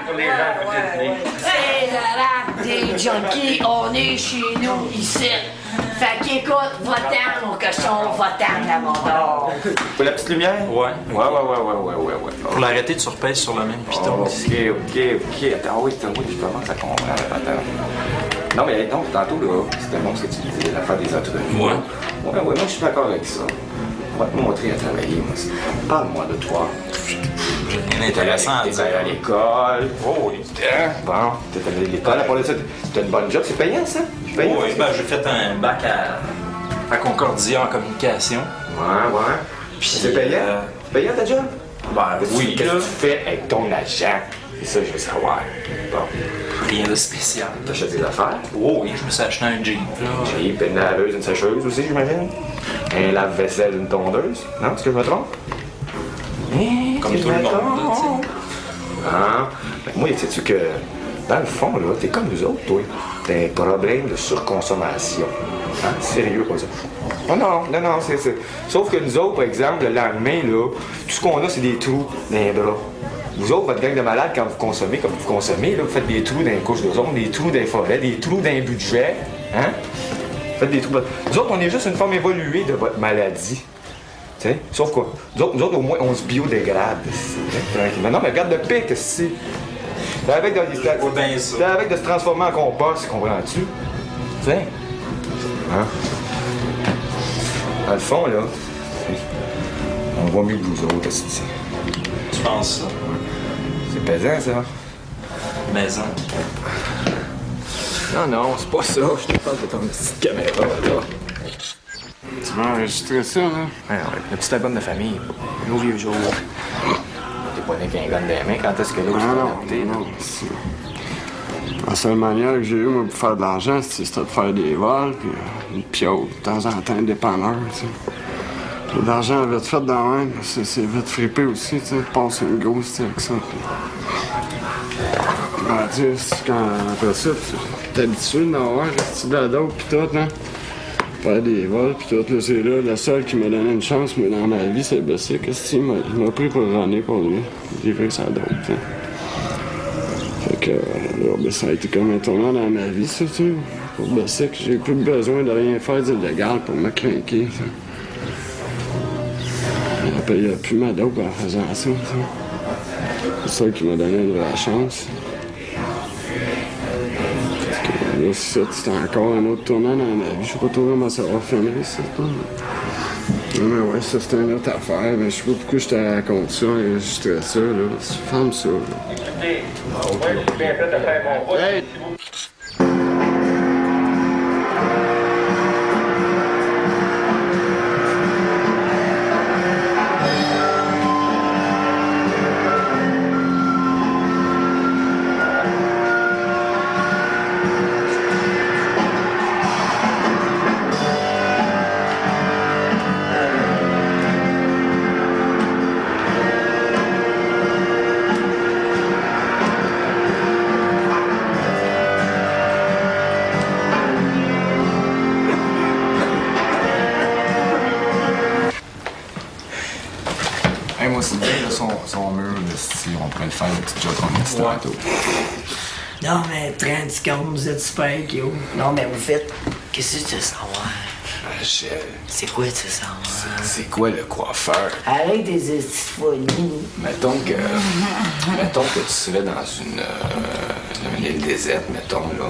Pour les gens qui viennent.
C'est la rap des junkies. On est chez nous ici. Fait qu'écoute, va-t'en, mon cochon, va-t'en, la mondor.
Pour la petite lumière? Ouais.
Pour l'arrêter, tu repèses sur le même piton.
Ok. Attends, oui, je commence à comprendre. Attends. Non, mais donc, tantôt, là, c'était bon ce que tu disais, l'affaire des autonomies.
Ouais.
Ouais, moi, je suis d'accord avec ça. On va te montrer à travailler, moi. Parle-moi de toi.
J'ai rien d'intéressant à
T'es
dire.
allé à l'école. Oh, oui. Bon, t'es allé à l'école. À part de ça, t'as une bonne job. C'est payant, ça?
Oui, ben, j'ai fait un bac à Concordia en communication.
Ouais.
Puis
C'est payant? Payant ta job?
Ben oui,
Qu'est-ce
là.
que tu fais avec ton agent? C'est ça que je veux savoir. Bon.
Rien de spécial.
T'achètes des affaires?
Oh oui, je me suis acheté un Jeep, là.
J'ai une laveuse, une sécheuse aussi, j'imagine. Un lave-vaisselle, une tondeuse. Non, est-ce que je me trompe?
Comme tout le monde, là, tu sais.
Ah, ben moi, sais-tu que
Dans le fond, là, t'es comme nous autres, toi. T'as un problème de surconsommation. Hein? Sérieux, pas ça. Oh non, c'est... Sauf que nous autres, par exemple, le lendemain, là, tout ce qu'on a, c'est des trous dans les bras. Vous autres, votre gang de malades, quand vous consommez, comme vous consommez, là, vous faites des trous dans les couches d'ozone, des trous dans les forêts, des trous dans les budgets. Hein? Vous faites des trous... Nous autres, on est juste une forme évoluée de votre maladie. T'sais? Sauf quoi? Nous autres, au moins, on se biodégrade. Hein? Non, mais regarde le pic, c'est... C'est avec de se transformer en compost, comprends-tu? Tiens. Hein? Dans le fond, là, on voit mieux que vous autres, qu'est-ce que c'est?
Tu penses ça?
C'est pesant, ça.
Maison.
Non, c'est pas ça. Je te parle de ton petite caméra, là.
Tu vas enregistrer ça, là?
Ouais, le petit album de famille. Nos vieux jours. T'es pas né qu'un gun des mains, quand est-ce que l'autre s'est adapté?
Non. La seule manière que j'ai eue, moi, pour faire de l'argent, c'était de faire des vols, puis une piote, de temps en temps, un dépanneur, tu sais. L'argent vite fait dans le même, c'est vite frippé aussi, tu sais. Passe une grosse, avec ça. Puis, après ça, t'es habitué d'en avoir, rester de la dope, pis tout, hein. Faire des vols, pis tout, là, c'est là, le seul qui m'a donné une chance, moi, dans ma vie, c'est Bessic. Il m'a pris pour runner pour lui. J'ai fait que ça dope, tu sais. Fait que, là, ben, ça a été comme un tournant dans ma vie, ça, tu sais. Pour Bessic, j'ai plus besoin de rien faire d'illégal pour me craquer, ça. Il payait plus ma dope en faisant ça, tu sais. C'est ça qui m'a donné une vraie chance. Là, c'est ça, c'était encore un autre tournant dans ma vie. Je sais pas trop comment ça va finir, ça. Mais ouais, ça, c'était une autre affaire. Mais je sais pas pourquoi je te raconte ça, enregistrer ça, là. Ferme ça, là. Hey!
Moi, c'est bien, là, son mur, là, si on pourrait le faire, le petit job qu'on a dit tantôt.
Non, mais 30 secondes, vous êtes super cute. Non, mais vous faites... Qu'est-ce que tu veux savoir? C'est quoi, tu veux savoir?
C'est quoi le coiffeur?
Arrête des estifonies.
Mettons que tu serais dans une île déserte, mettons, là.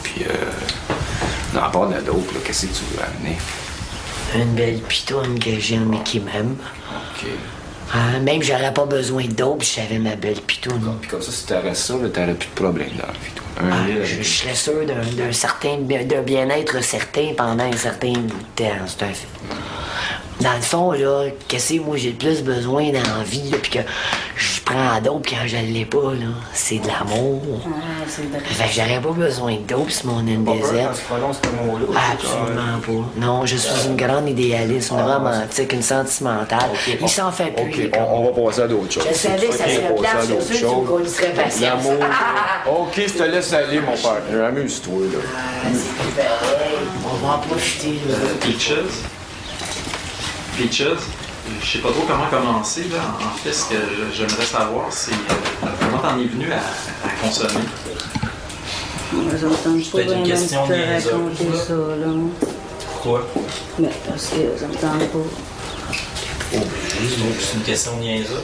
Puis, dans le bord de la dope, là, qu'est-ce que tu veux amener?
Une belle pitoune que j'aime et qui m'aime.
OK.
Même j'aurais pas besoin de dope si j'avais ma belle pitoune.
Puis comme ça, si t'aurais ça, là, t'aurais plus de problème dans la vie, toi.
Je serais sûr d'un bien-être certain pendant un certain bout de temps, c'est un fait. Dans le fond, là, qu'est-ce que moi j'ai le plus besoin dans la vie, là, pis que je prends la dope quand je l'ai pas, là, c'est de l'amour. Fait que j'aurais pas besoin de dope si mon île déserte. Absolument pas. Non, je suis une grande idéaliste, une romantique, une sentimentale.
Okay,
Il s'en fait plus.
On va passer à d'autres choses.
Je savais que ça serait plate, c'est sûr qu'on y serait patient.
L'amour. OK, je te laisse aller, mon père. Amuse-toi, là.
On va en profiter, là.
Peaches, je sais pas trop comment commencer, là. En fait, ce que j'aimerais savoir, c'est comment t'en es venu à consommer.
Ça me tente pas
peut-être une question
de te
niaiseuse,
raconter
là.
ça, là.
Pourquoi?
Mais parce que ça me tente pas.
C'est une question niaiseuse.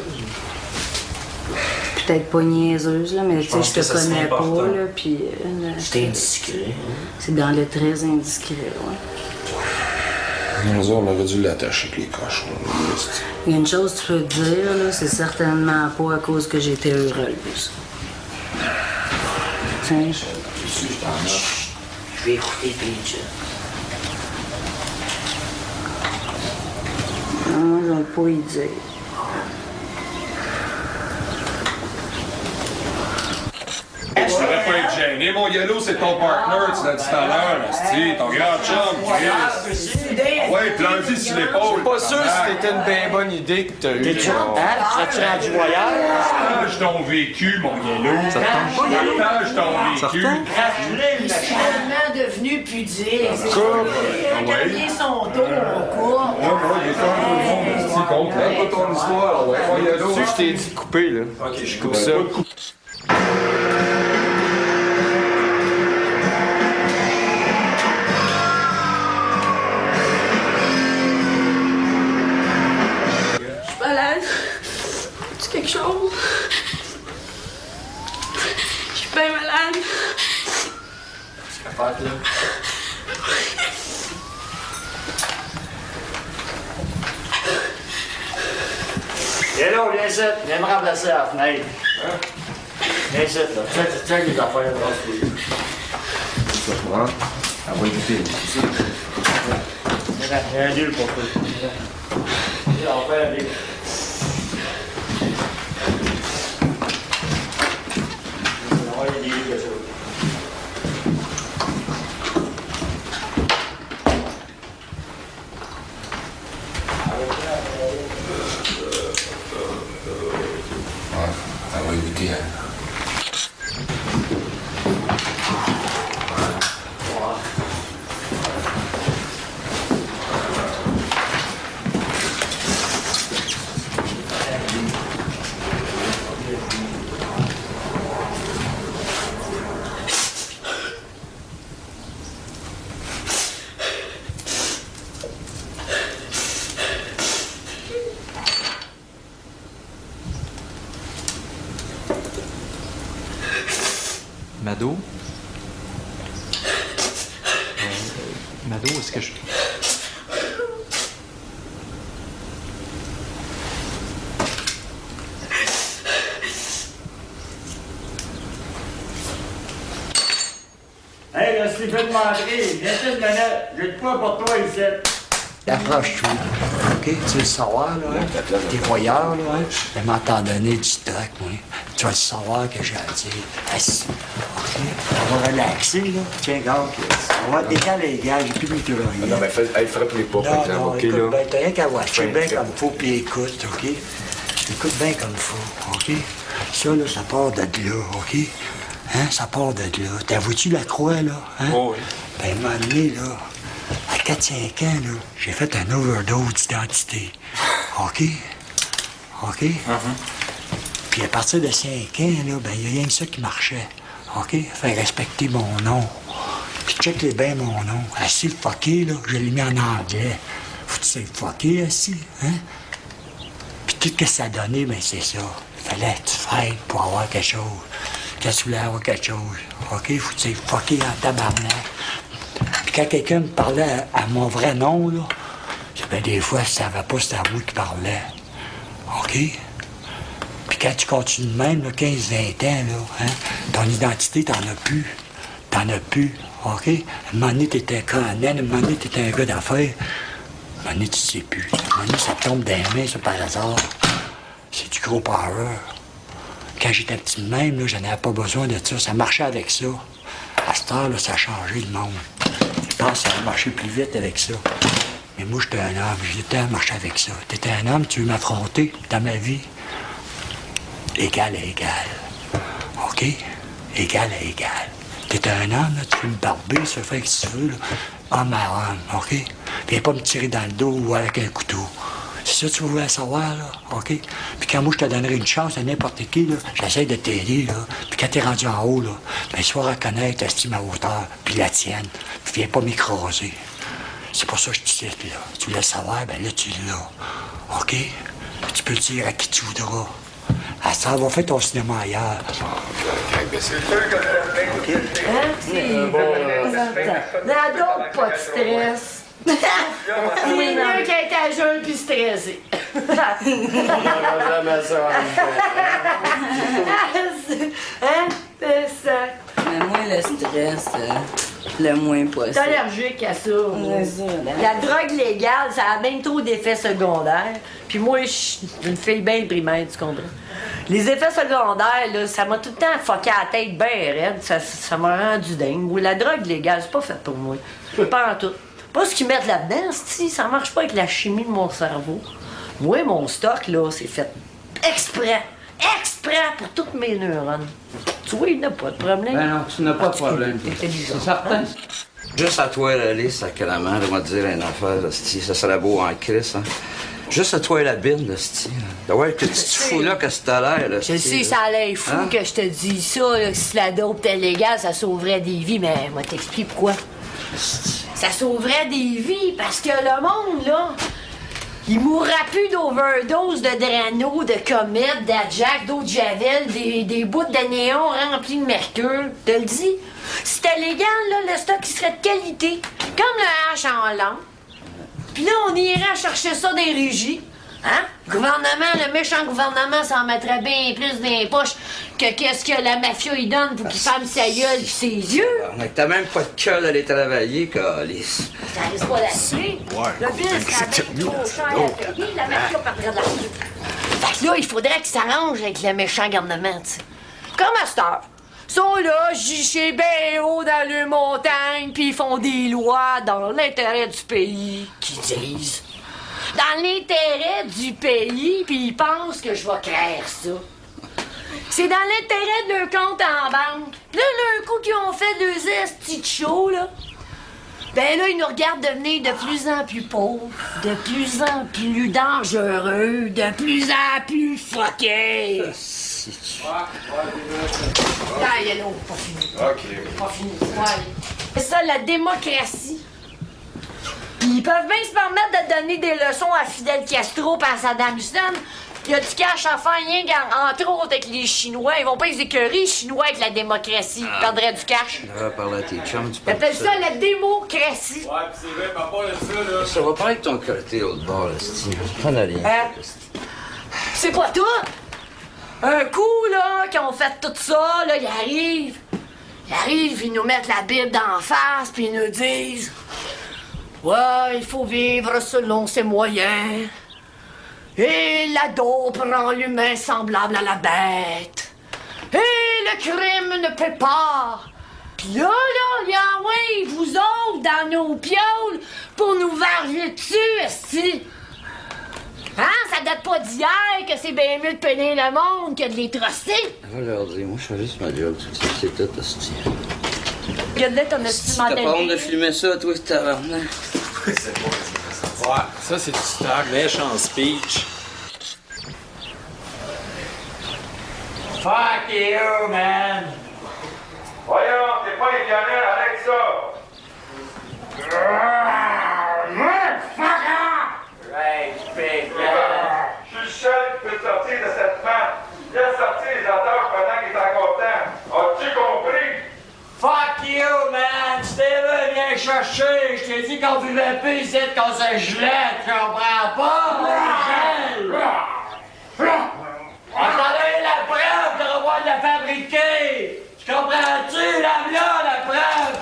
Peut-être pas niaiseuse, là, mais tu sais,
pense
je
que
te
ça serait
connais pas,
important.
là, puis...
C'est indiscret.
C'est dans le très indiscret, ouais.
On aurait dû l'attacher avec les cochons.
Il y a une chose que tu peux te dire, là, c'est certainement pas à cause que j'étais heureuse. Tiens.
Je vais écouter Peaches.
Non, je vais pas y dire.
Tu devrais pas être gêné. Mon Yellow, c'est ton partner, tu l'as dit tout à l'heure, esti, ton grand chum, Chris. Ouais, planté sur l'épaule.
Je suis pas sûr si c'était une bien bonne idée que t'as eue.
T'es-tu rendu voyage?
Je
ton vécu, mon yellow. Partage ton vécu.
Il est finalement devenu pudique. C'est gagné son tour au cours.
Raconte ton histoire, ouais. Mon yellow.
Tu sais, je t'ai dit de couper, là.
Ok,
Je coupe ça.
Je suis malade. As-tu quelque chose? Je suis bien malade.
Hello, viens ici. Viens me remplacer à la fenêtre. Viens ici, là. Check les affaires, là.
Ah oui, écoutez.
Il y a un deal pour toi. On fait un deal. On va y aller, quelque chose.
Ah oui, écoutez.
Mado? Mado, est-ce que je...
Hey, là, si tu veux te montrer, viens ici une minute. J'ai de quoi pour toi ici.
Approche-toi, OK? Tu veux le savoir, là, hein? T'es voyeur, là, hein? Je vais t'en donner du stock, moi. Tu vas le savoir que j'ai à dire. Assis, OK? On va relaxer, là. Tiens, regarde, on va être égal à égal, j'ai plus de micro rien.
Non, mais frappe-les pas, par exemple, OK,
écoute,
là?
ben, t'as rien qu'à watcher bien
Fin,
comme faut, puis écoute, OK? Écoute bien comme faut, OK? Ça, là, ça part de là, OK? Hein? Ça part de là. T'as vu-tu la croix, là? Hein?
Oh, oui.
Ben, à un moment donné, là, à 4-5 ans, là, j'ai fait un overdose d'identité. OK? OK? Puis à partir de 5 ans, là, ben, il y a rien que ça qui marchait. OK? Faire respecter mon nom. Puis check-les bien mon nom. Assis le fucké, là, je l'ai mis en anglais. Faut que tu sais fucké, assis, hein? Puis tout ce que ça donnait, ben, c'est ça. Fallait que tu fasses pour avoir quelque chose. Quand tu voulais avoir quelque chose. OK? Faut que tu sais fucké en tabarnak. Puis quand quelqu'un me parlait à mon vrai nom, là, ben, des fois, je savais pas c'était à vous qui parlait. OK? Puis quand tu continues de même, 15-20 ans, là, hein, ton identité, t'en as plus. T'en as plus. OK? À un moment donné, t'étais un canet, à un moment donné, t'étais un gars d'affaires. À un moment donné, tu sais plus. À un moment donné, ça te tombe dans les mains, ça, par hasard. C'est du gros power. Quand j'étais petit de même, là, j'en avais pas besoin de ça. Ça marchait avec ça. À cette heure, là, ça a changé le monde. Je pense que ça a marché plus vite avec ça. Mais moi, j'étais un homme. J'étais à marcher avec ça. T'étais un homme, tu veux m'affronter dans ma vie? Égal à égal. OK? Égal à égal. T'étais un homme, là, tu veux me barber, ça fait que tu veux, là. Homme à homme, OK? Viens pas me tirer dans le dos ou avec un couteau. C'est ça que tu voulais savoir, là, OK? Puis quand moi, je te donnerai une chance à n'importe qui, là, j'essaie de t'aider, là. Puis quand t'es rendu en haut, là, ben, tu vas reconnaître estime à hauteur, puis la tienne. Puis viens pas m'écraser. C'est pour ça que je te cite, là. Tu voulais savoir, ben là, tu l'as. OK? Puis tu peux le dire à qui tu voudras. À ça, va faire ton cinéma ailleurs. OK?
N'a donc pas de stress. C'est mieux qu'être à jeun puis stressé. Hein? C'est ça.
Mais moi, le stress, le moins possible.
T'es allergique à ça.
Ouais, ça, là.
La drogue légale, ça a bien trop d'effets secondaires. Puis moi, je suis une fille bien primaire, tu comprends? Les effets secondaires, là, ça m'a tout le temps fucké la tête bien raide. Ça m'a rendu dingue. Oui, la drogue légale, c'est pas fait pour moi. Pas en tout. Pas ce qu'ils mettent là-dedans, ça marche pas avec la chimie de mon cerveau. Moi, mon stock, là, c'est fait exprès. exprès pour toutes mes neurones. Tu vois, il n'a pas de problème.
Ben non, tu n'as pas de problème.
T'es intelligent.
C'est certain. Juste à toi, la liste, sacrément, de me dire une affaire, hostie, ça serait beau en crise, hein. Juste à toi et la bine, hostie. Ouais, que tu te fous là, que t'as l'air, là.
Je sais, ça a l'air fou que je te dis ça, là, que si la dope était légale, ça sauverait des vies, mais moi t'explique pourquoi. Ça sauverait des vies parce que le monde, là, il mourra plus d'overdose, de Drano, de comète, d'Ajax, d'eau de Javel, des bouts de néon remplis de mercure. Je te le dis. Si c'était légal, là, le stock il serait de qualité. Comme le hache en lampe. Puis là, on irait chercher ça des régies. Hein? Le gouvernement, le méchant gouvernement, s'en mettrait bien plus dans les poches que qu'est-ce que la mafia y donne pour qu'il ferme sa gueule pis ses yeux.
T'as même pas de cœur d'aller travailler, calice.
Ça risque pas d'arriver. Le bill serait bien trop cher à payer, la mafia perdrait de l'argent. Fait que là, il faudrait qu'ils s'arrangent avec le méchant gouvernement, tu sais. Comme à cette heure. Ils sont là, gichés bien haut dans les montagnes, puis ils font des lois dans l'intérêt du pays, qui disent. Dans l'intérêt du pays, puis ils pensent que je vais créer ça. C'est dans l'intérêt de leur compte en banque. Là, le coup qu'ils ont fait deux estis de show, là, ben là, ils nous regardent devenir de plus en plus pauvres, de plus en plus dangereux, de plus en plus fuckés. Ah, yellow, pas fini.
OK.
Pas fini. Ouais. C'est ça, la démocratie. Ils peuvent bien se permettre de donner des leçons à Fidel Castro et à Saddam Hussein. Il y a du cash à faire, rien entre autres avec les Chinois. Ils vont pas les écœurer, les Chinois, avec la démocratie. Ils perdraient du cash.
On va parler à tes chums, tu
Ils
parles
appellent ça la démocratie.
Ouais, pis c'est vrai, papa, là, ça, là.
Ça va pas être ton côté l'autre bord, là, Steve. Prends rien.
C'est pas tout. Un coup, là, qu'ils ont fait tout ça, là, ils arrivent. Ils nous mettent la Bible d'en face, puis ils nous disent... Ouais, il faut vivre selon ses moyens. Et la dope rend l'humain semblable à la bête. Et le crime ne paie pas. Puis là, il y a ouais, vous autres, dans nos pioles, pour nous varger dessus, esti. Hein, ça date pas d'hier que c'est bien mieux de peiner le monde que de les truster.
Va leur dire, moi, je fais juste ma job, tu sais, c'est tout, hostie.
Regarde-le ton esti
T'as pas honte de filmer ça, toi, ce tabarnak?
C'est pas ouais, ça, c'est du stock. Méchant speech.
Fuck you, man!
Voyons, t'es pas éternel avec ça!
Right, big
Je suis le seul qui peut te sortir de cette merde. Laisse sortir les auteurs pendant qu'il est encore temps. As-tu compris?
Fuck you, man! Tu t'es là, viens chercher! Je t'ai dit qu'on vivait plus ici qu'on se gelait, tu comprends pas? On t'en a eu la preuve de revoir de la fabriquer! Tu comprends-tu? La preuve!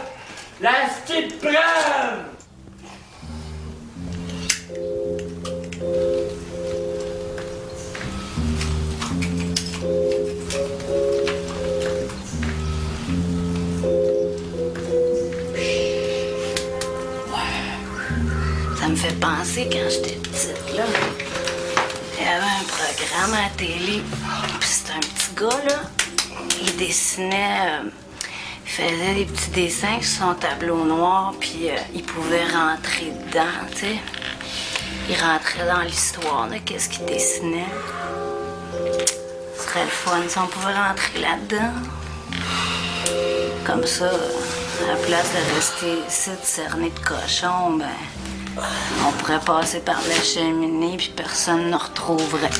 La petite preuve!
Ça me fait penser quand j'étais petite, là. Il y avait un programme à la télé. Puis c'était un petit gars, là. Il dessinait. Il faisait des petits dessins sur son tableau noir, puis il pouvait rentrer dedans, tu sais. Il rentrait dans l'histoire de qu'est-ce qu'il dessinait. Ce serait le fun si on pouvait rentrer là-dedans. Comme ça, à la place de rester ici, cerné de cochon, ben. On pourrait passer par la cheminée puis personne ne nous retrouverait.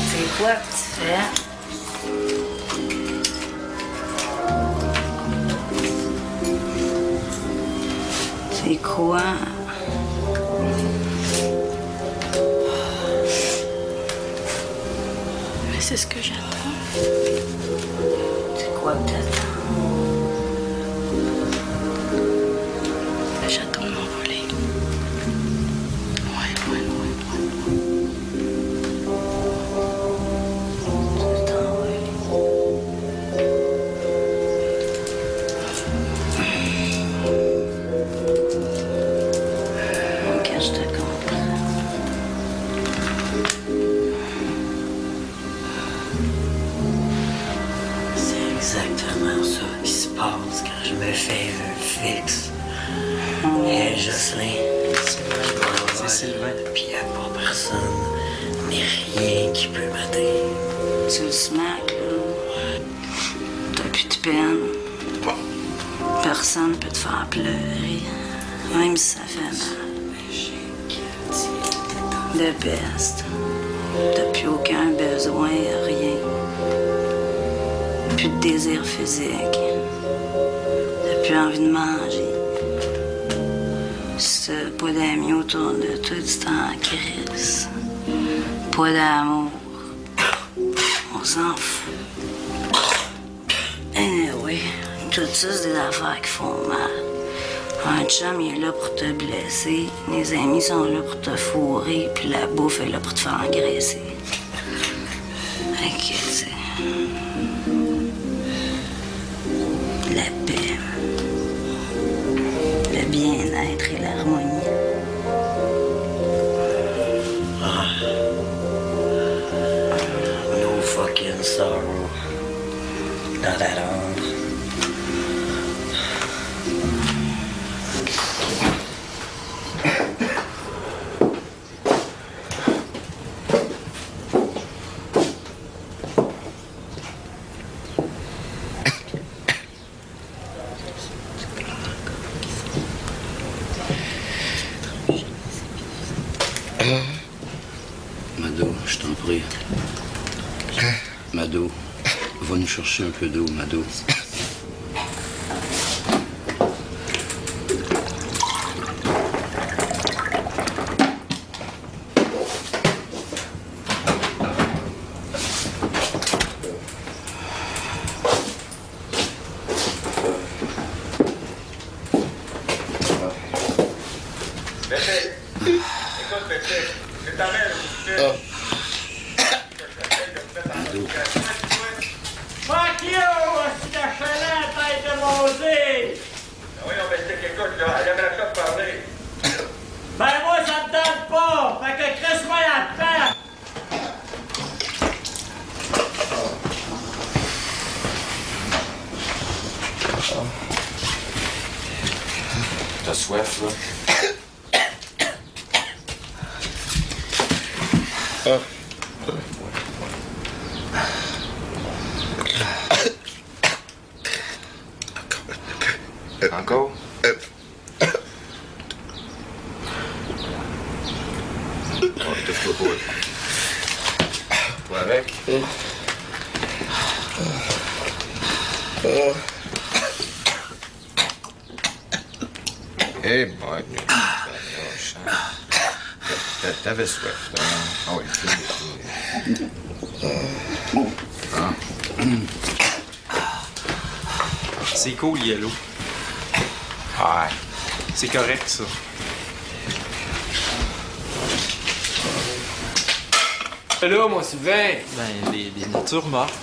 C'est quoi que tu fais? C'est quoi? Mais c'est ce que j'attends. C'est quoi que t'attends? J'attends de m'envoler. Ouais.
exactement ça qui se passe quand je me fais un fixe. Et Jocelyn, c'est Sylvain. Puis y a pas personne, ni rien qui peut m'aider.
Tu le smack, là. T'as plus de peine. Personne peut te faire pleurer, même si ça fait mal. De peste. T'as plus aucun besoin, rien. Plus de désir physique. T'as plus envie de manger. Si t'as pas d'amis autour de toi, tu t'en crises. Pas d'amour. On s'en fout. Anyway, tout ça, c'est des affaires qui font mal. Un chum, il est là pour te blesser. Les amis sont là pour te fourrer. Puis la bouffe est là pour te faire engraisser. Fait que, tu sais... La paix. Le bien-être et l'harmonie.
No fucking sorrow. Not at all.
Mado, je t'en prie. Mado, va nous chercher un peu d'eau, Mado.
Fuck you! C'est la chalette, tête de rosée!
Oui, on va essayer quelque chose, là. Elle aimerait ça te parler.
Ben moi, ça me tente pas! Fait que crisse-moi la patte!
T'as soif, là? Encore? Oh, touche-toi pas. Toi avec? Eh boy. T'avais soif, là. Ah oui,
C'est cool, Yellow.
Ouais.
C'est correct, ça.
Là, mon Sylvain!
Ben, des natures mortes.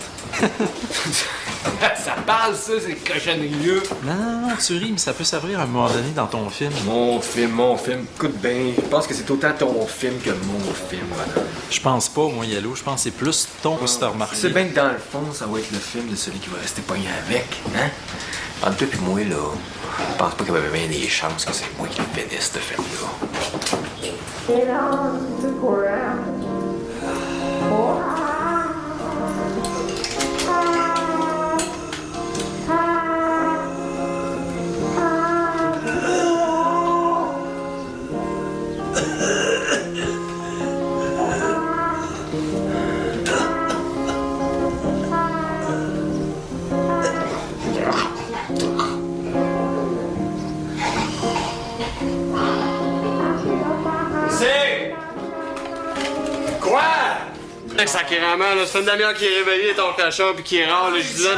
Ça parle, ça, ces cochonneries-là!
Non, tu ris, mais ça peut servir à un moment donné dans ton film.
Mon film. Écoute bien, je pense que c'est autant ton film que mon film, madame.
Je pense pas, moi, Yellow. Je pense que c'est plus ton que tu as remarqué.
C'est bien que dans le fond, ça va être le film de celui qui va rester pogné avec, hein? Entre toi et moi, là, je pense pas qu'il y avait bien des chances que c'est moi qui le finisse, ce film-là.
C'est... Quoi?
Sacrément, là, c'est une demi-heure qui est réveillé ton cochon puis qui râle, je dis là.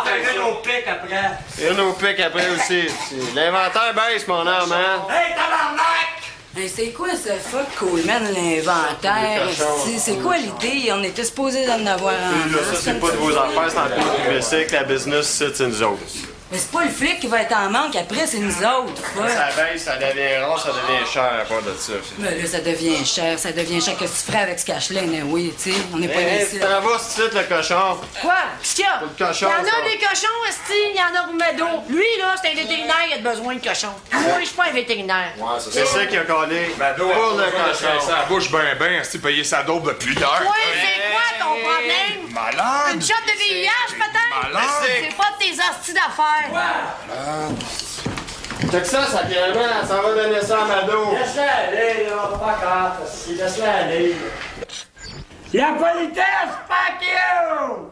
Rien au pic après.
Rien au pic après aussi. L'inventaire baisse, mon homme, hein?
Hey, tabarnak!
Hey, c'est quoi ce fuck Coleman, l'inventaire? C'est quoi l'idée? On était supposés d'en avoir un.
Là, ça, c'est pas de vos affaires, c'est en cours du WC que la business, c'est une autres.
Mais c'est pas le flic qui va être en manque après, c'est nous autres. Ouais.
Ça baisse, ça devient rond, ça devient cher à part de ça.
Mais là, ça devient cher. Qu'est-ce que tu ferais avec ce cash-là, oui, tu sais? On n'est pas ici.
Tu t'en vas, c'est le cochon.
Quoi? Qu'est-ce qu'il y a?
Le cochon,
Il y en a
ça.
des cochons, esti, il y en a pour Meadow. Lui, là, c'est un vétérinaire, il a besoin de cochons. Moi, je suis pas un vétérinaire.
Ouais, c'est ça qui a collé. Pour le cochon.
Ça bouge ben, c'est payer sa dope depuis l'heure.
Ouais, c'est quoi ton problème?
Malade!
Une shot de VIH, peut-être?
Malade!
C'est pas de tes hosties d'affaires.
Check ça, ça ça va donner ça à Mado.
Laisse-la aller, là, pas grave, laisse-la aller. La politesse, fuck you!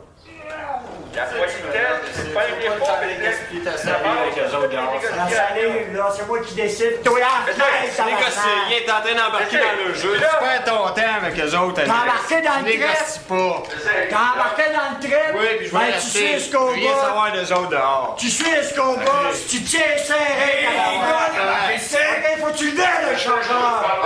La politesse, c'est pas une réponse,
avec eux autres, la salive, là, c'est moi qui décide. Toi,
Négocier, il est en train d'embarquer dans le jeu. Tu perds ton temps avec eux autres.
T'as embarqué dans le
Négocie pas.
T'as embarqué dans le trip?
Oui, puis je vais
Ben, tu
rester.
sais ce qu'on
Rien
bat.
savoir des autres dehors.
Tu sais ce qu'on bat, tu tiens serré. Serré, faut que tu le donnes, le changeur.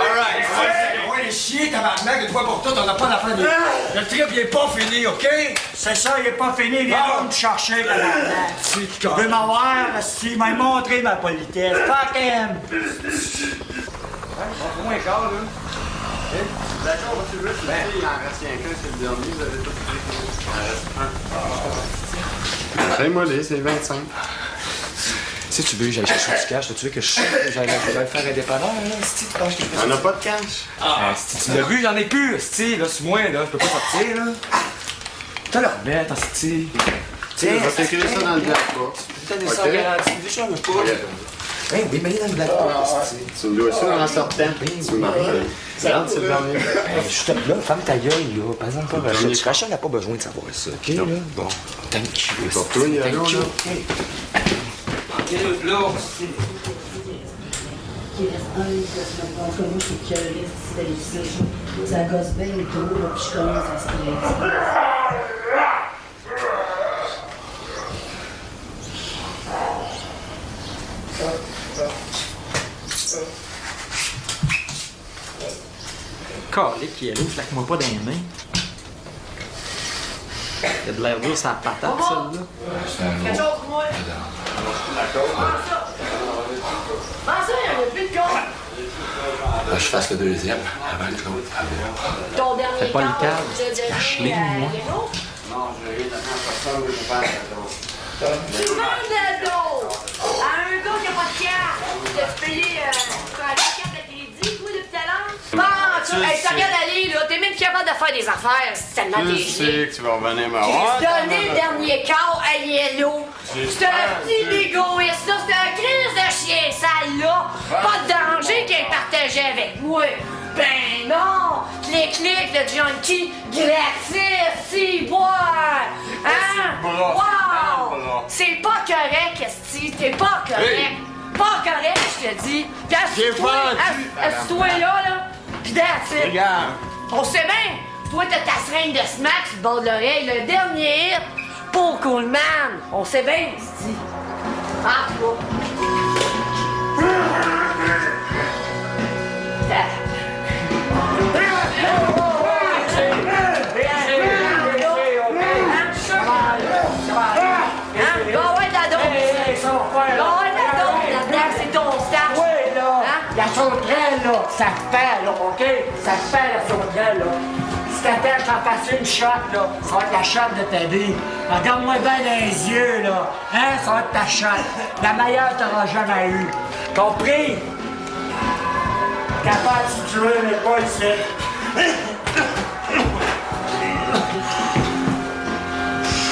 Ouais, chier, tabarnak, une fois pour toutes, on n'a pas d'affaire de... Le trip, il est pas fini, OK?
C'est ça, il est pas fini, viens donc me chercher, tabarnak. Tu veux m'avoir, si, m'a montré ma politesse. Fuck him!
Moins quart, là. D'accord, on va suivre. Il en reste rien qu'un, c'est le dernier. Vous avez tout pris. Il en reste un. Fais-moi les, c'est 25.
Si tu veux, j'aille chercher du cash. Tu veux que j'aille faire un dépanneur, là? Si tu penses que
On n'a pas de cash.
Si tu l'as vu, j'en ai plus. Si, là, c'est moi, là. Je peux pas sortir, là. T'as l'air bête, si.
Tiens, on va t'écrire ça dans le black box.
T'as des sangs garantis. Déjà, mais pas. Ben oui, mais il est dans le black box.
Tu me dois ça en sortant. Tu m'en regarde, c'est le dernier.
Juste là, ferme ta gueule, là. Par exemple, pas Rachel. Rachel n'a pas besoin de savoir ça, OK, là? Bon, thank you.
Pour toi, il y a
Thank you.
Là, qui reste un livre de semaine. Donc, moi, je suis curieuse d'aller ici. Ça gosse bien le tour, là, puis je commence à stresser.
Calique, qui est là, flaque-moi pas dans les mains. Il y a de l'air dur sur la patate, celle-là.
Quelque chose pour moi? Comment ça, il y en a plus de con?
Je fasse le deuxième avant le l'autre.
Ton dernier
Fais pas le
camp,
câble,
tu l'as déjà
cache-les,
donné à
moi.
Léo?
Non, je vais donner à personne, je vais faire
Tu vends de l'eau à un gars qui a pas de carte. T'as payé la carte de crédit, toi, depuis tout à l'heure? Bon, tu regardes aller, là. T'es même plus capable de faire des affaires. C'est tellement
Tu
des
sais que tu vas revenir me voir.
J'ai donné le dernier quart à Yellow. C'est un petit égoïste, là. C'est un crise de chien sale, là. Pas de danger qu'il partageait avec moi. Ben non! Clic, le junkie, gratis, si, boire! Hein? Wow! C'est pas correct, Esti. T'es pas correct. Pas correct, je te dis. Puis assis-toi là, pis that's it.
Regarde.
On sait bien, toi t'as ta seringue de smack sur le bord de l'oreille, le dernier hit pour Coolman. On sait bien, Esti. Ah, toi.
La sauterelle, là, ça se fait, là, OK? Ça se fait, la sauterelle, là. Si t'attends que j'en fasse une shot, là, ça va être la shot de ta vie. Regarde-moi bien dans les yeux, là. Hein? Ça va être ta shot. La meilleure que t'auras jamais eue. Compris? Capable si tu veux, mais pas ici.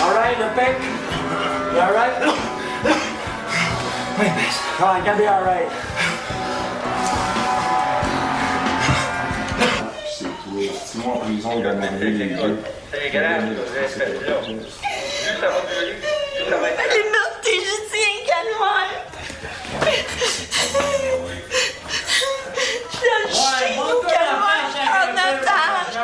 All right, the pick? You all right? Wait, miss. Come on, gonna be all right.
C'est moi en prison de m'enlever les deux.
C'est grave, vous avez fait là. Plus ça va brûler, plus ça va être...
Les meurtres, t'es juste un calvaire. Je le chie au calvaire en otage.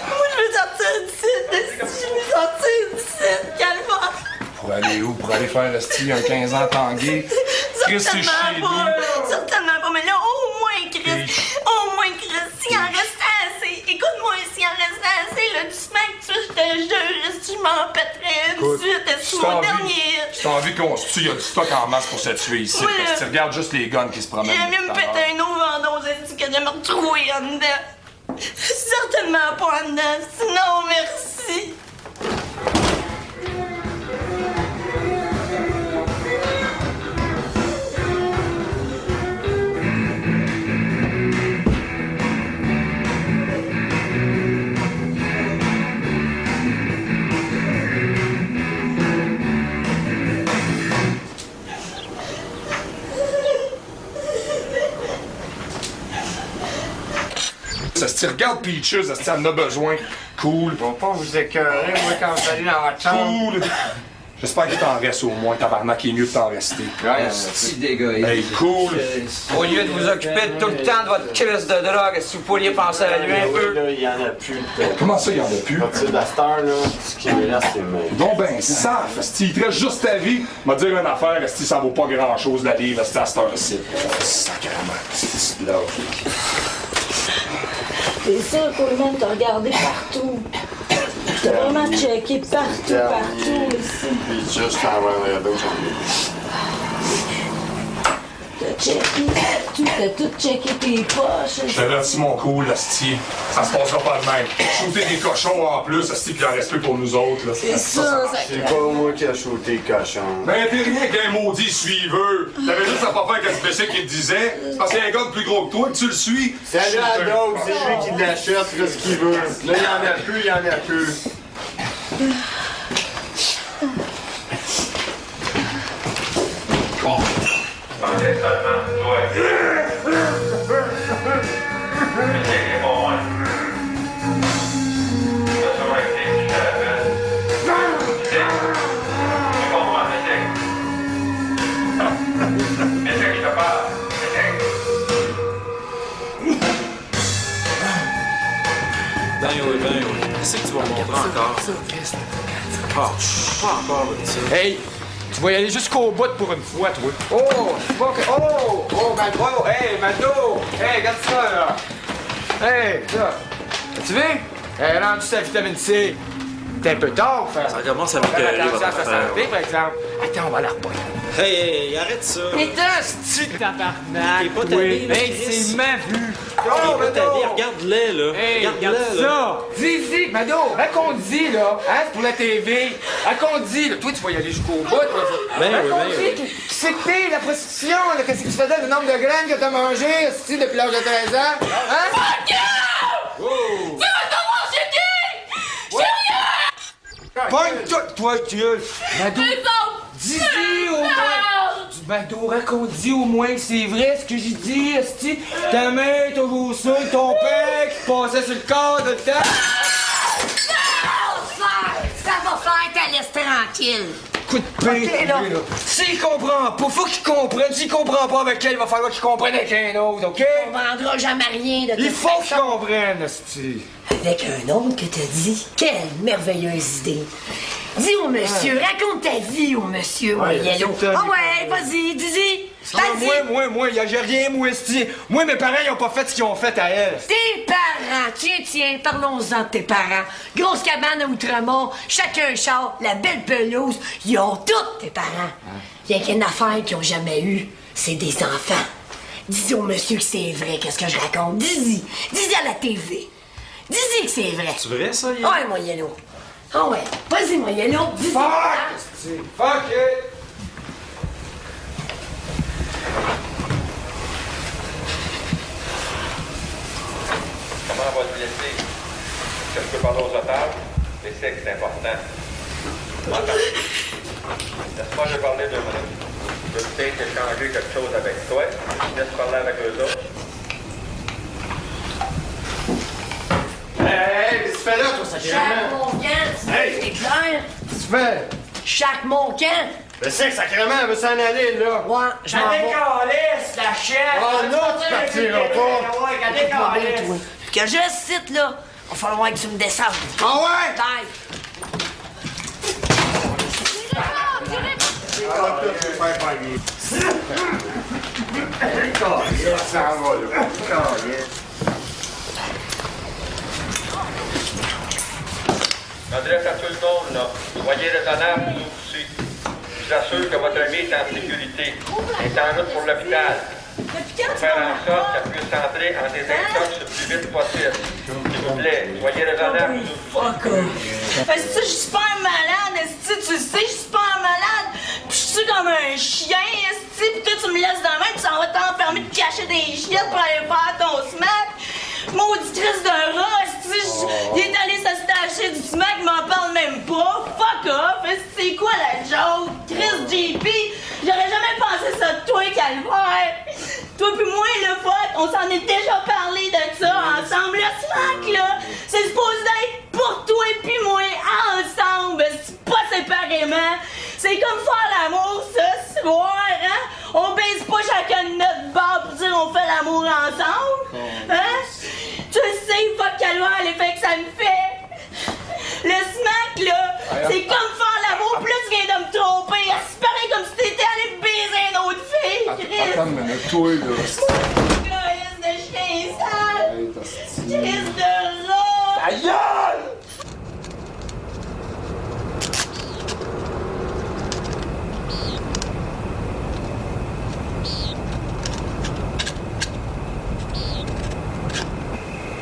Moi, je veux sortir d'ici. Je veux sortir d'ici, calvaire.
Pour aller où? Pour aller faire esti un 15 ans tangué. Chris, c'est chez lui.
Certainement pas, mais là, au moins, Chris, s'il en reste assez, écoute-moi, s'il en reste
Si t'as envie qu'on se tue, y a du stock en masse pour se tuer ici.
Oui.
Parce que tu regardes juste les guns qui se promènent.
J'aime mieux me péter un autre vendose que de me retrouver en dedans. Certainement pas en dedans, sinon merci.
Ça se regarde Peaches, ça se en a besoin. Cool.
Ils vont pas vous écœurer, moi, quand vous allez dans votre chambre.
Cool. J'espère qu'il t'en reste au moins, tabarnak, il est mieux de t'en rester.
Petit dégât.
Hey, cool.
Au lieu de vous occuper tout le temps de votre crise de drogue, si vous pourriez penser à lui un peu.
Là, il y en a plus.
Comment ça, il y en a plus?
À partir de la star, là, ce qui me reste, c'est le même.
Bon ben, ça, il te reste juste ta vie. M'a dire une affaire, esti, ça vaut pas grand-chose la livre, esti, à cette heure-ci. Sacrément, c'est là.
C'est sûr, Coleman, t'as regardé partout. T'as vraiment checké partout ici.
Puis juste avant le dos,
T'as checké partout, t'as tout checké tes poches.
Je t'avertis mon cool, esti. Ça se passera pas de même. Shooter des cochons en plus, esti, pis il en reste plus pour nous autres, là.
C'est ça,
c'est pas moi qui a shooté le cochon.
Ben, t'es rien qu'un maudit suiveux. T'avais juste à pas faire qu'un spécial qui te disait. C'est parce qu'il y a un gars de plus gros que toi que tu le suis.
C'est à d'autres, c'est lui qui l'achète, il fait ce qu'il veut. Là, il y en a plus, il y en a plus.
Pensez seulement, toi. Mais c'est bon, hein. Ça sera été, je te rappelle. Tu comprends, mais c'est que je te parle.
Ben oui. Qu'est-ce que tu vas me montrer encore? Ah, pas encore avec ça.
Hey, tu vas y aller jusqu'au bout pour une fois, toi. Oh, Mando, hey, Mando, hey, regarde ça, là. Hey, ça. As-tu vu? Elle a rendu sa vitamine C. T'es un peu tard, frère.
Ça commence à m'écœurer,
Attention
votre
à sa
affaire.
santé, par exemple. Attends, on va la repogner.
Hey, arrête ça.
T'es un style tabarnak.
T'es pas tanné, là,
Hey,
Chris.
c'est ma vue.
T'es pas tanné, regarde-les, là.
Hey,
Regarde-les,
regarde
là.
ça! Dis, Mado, raconte-y, là, hein, c'est pour la TV. Raconte-y, là. Toi, tu vas y aller jusqu'au bout, là.
Ben oui,
Raconte-y,
ben oui.
qui c'est que t'es, la prostitution, là, qu'est-ce que tu faisais, le nombre de graines que t'as mangé, style, depuis l'âge de 13 ans, hein?
Fuck you!
Oh!
Tu vas savoir c'est qui?
Ouais.
Sérieux!
Pogne-toi, toi, gueule! Mado,
C'est ça!
dis-y au moins! Mado, raconte-y au moins que c'est vrai ce que j'ai dit, esti. Ta mère toujours ça, ton père qui passait sur le corps de temps.
Ça va faire ta laisse tranquille.
Coup de pain,
Ok, là.
lui, là. S'il comprend pas, faut qu'il comprenne. S'il comprend pas avec elle, il va falloir qu'il comprenne avec un autre, OK?
On vendra jamais rien de toute
Il faut qu'il
façon.
comprenne, esti.
Avec un autre que t'as dit. Quelle merveilleuse idée. Dis au monsieur, raconte ta vie au monsieur,
Ouais,
Yellow.
c'est que t'as
Ah
dit.
ouais, vas-y, dis-y. Vas-y.
Moi, j'ai rien, moi, esti. Moi, mes parents, ils ont pas fait ce qu'ils ont fait à elle.
Tes parents, tiens, parlons-en de tes parents. Grosse cabane à Outremont, chacun un char, la belle pelouse, ils ont tous tes parents. Il y a qu'une affaire qu'ils ont jamais eue, c'est des enfants. Dis au monsieur que c'est vrai, qu'est-ce que je raconte. Dis-y à la TV. Dis-y que c'est vrai.
C'est vrai, ça, Yellow?
Ouais, moi, Yellow. Ah ouais, vas-y, moi, Yellow, dis-y.
Fuck, esti. Fuck it.
Comment on va te laisser? Est-ce que je peux parler aux otages? Les sais que c'est important. Attends. Laisse-moi je parler 2 minutes. Je veux peut-être échanger quelque chose avec toi. Laisse parler avec eux autres.
Hey, qu'est-ce que tu fais là, toi,
Chaque
sacrément?
mon camp,
Hey!
c'est clair?
Qu'est-ce que tu fais?
Chaque mon camp.
Le sexe, sacrément, elle veut s'en aller, là.
Ouais, je m'en vais.
la chaîne.
Oh non, tu partiras pas.
Que je cite, là. Va falloir que tu me descendes.
Ah ouais?
Taille.
Ah, toi, tu veux faire pogner. Ça en va, là.
M'adresse à tout le monde, là. Soyez raisonnables, vous aussi. vous assure que votre ami est en sécurité. Il est en route pour l'hôpital. Pour faire en sorte qu'elle puisse entrer en désintox le plus vite possible. S'il vous plaît, soyez raisonnable.
Fuck off. Parce que je suis super malade, esti, tu le sais, je suis super malade. Pis je suis comme un chien, esti, pis toi tu me laisses dans la main, pis ça va t'enfermer de cacher des chiottes pour aller faire ton smack. Maudit Christ de rat, esti, il est allé se stacher du smack, il m'en parle même pas. Fuck off, esti, c'est quoi la joke? Chris JP, j'aurais jamais pensé ça de toi, Calvaire. Toi pis moi, le fuck, on s'en est déjà parlé de ça ensemble. Le smack, là, c'est supposé être pour toi pis moi, ensemble, c'est pas séparément. C'est comme faire l'amour, ça, ce soir, hein? On baise pas chacun de notre barre pour dire on fait l'amour ensemble, hein? Tu sais, fuck Calvaire, l'effet que ça me fait. Le smack, là, c'est comme faire l'amour, plus tu viens de me tromper. C'est pareil comme si t'étais allé baiser une autre fille, Chris.
Attends, mais toi, là.
Chris de chien sale. Chris de rat.
Ta gueule!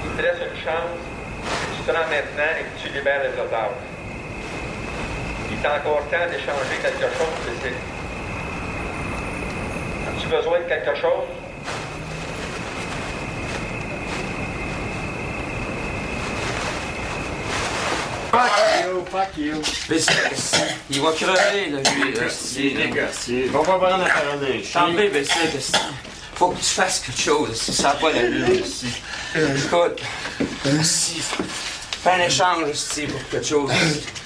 Il te laisse une chance, que tu te rends maintenant et que tu libères les otages. Il est encore temps d'échanger quelque chose, Cécile. As-tu besoin de quelque chose?
Fuck you.
Mais il va crever, là, lui.
Négocier. Il va pas prendre la parole d'un chien.
T'en prie, faut que tu fasses quelque chose, si ça n'a pas d'allure, ici. Écoute, si, fais un échange, ici, pour quelque chose.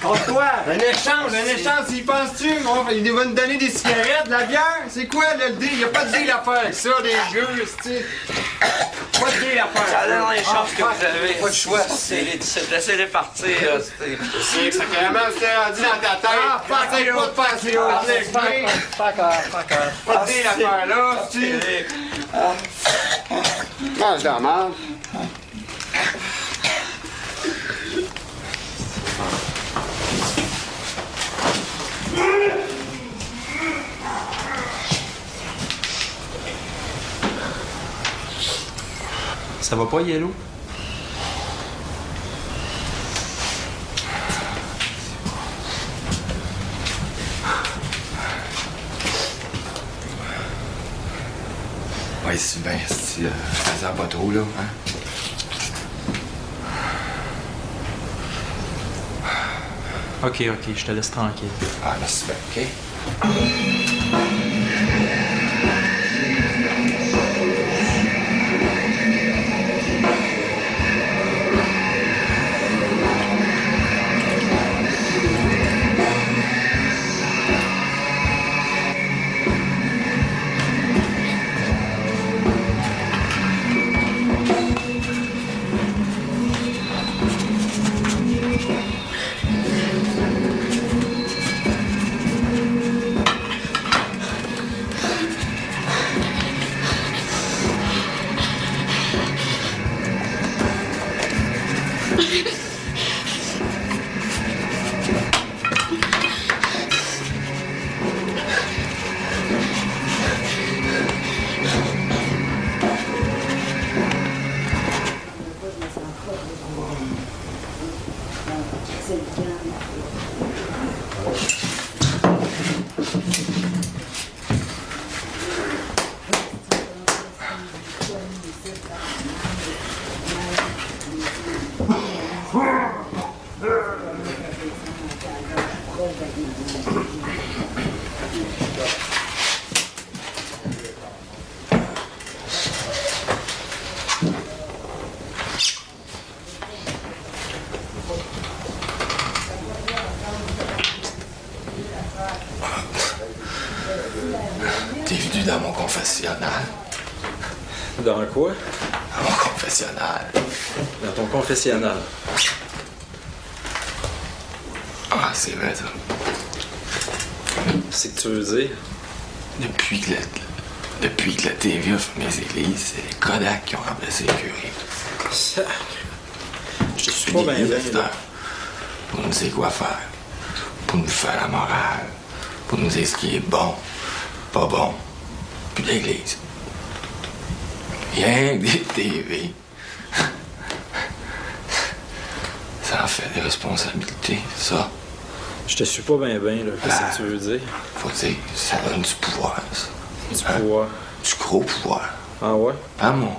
Contre toi! Un échange, y penses-tu? Il va nous donner des cigarettes, de la bière? C'est quoi, le deal? Y a pas de deal à faire avec ça, des gueux, c'ti. Pas de deal à faire.
C'est la dernière chance que vous avez. Pas de choix, c'est laissez-les partir, là,
c'est sacrément, c'était rendu dans ta tête. Ah, pensez pas de faire ces autres. Fuck off. Pas de deal à faire là, c'ti. Mange de la merde.
Ça va pas, Yellow?
Ouais, c'est bien, si faisant pas trop, là, hein?
Ok, je te laisse tranquille.
Ah, merci bien, ok? T'es venu dans mon confessionnal.
Dans quoi?
Dans mon confessionnal.
Dans ton confessionnal.
Ah, c'est vrai, ça.
C'est que tu veux dire?
Depuis que la TV a fait mes églises, c'est les Kodak qui ont remplacé les curés.
Ça... Je suis pas bien là.
Pour nous dire quoi faire. Pour nous faire la morale.
pour nous dire ce qui est bon, pas bon, puis l'Église. Rien que des TV. Ça en fait des responsabilités, ça.
Je te suis pas bien, là. Qu'est-ce que tu veux dire?
Faut dire, ça donne du pouvoir, ça.
Du pouvoir?
Du gros pouvoir.
Ah ouais?
Pas mon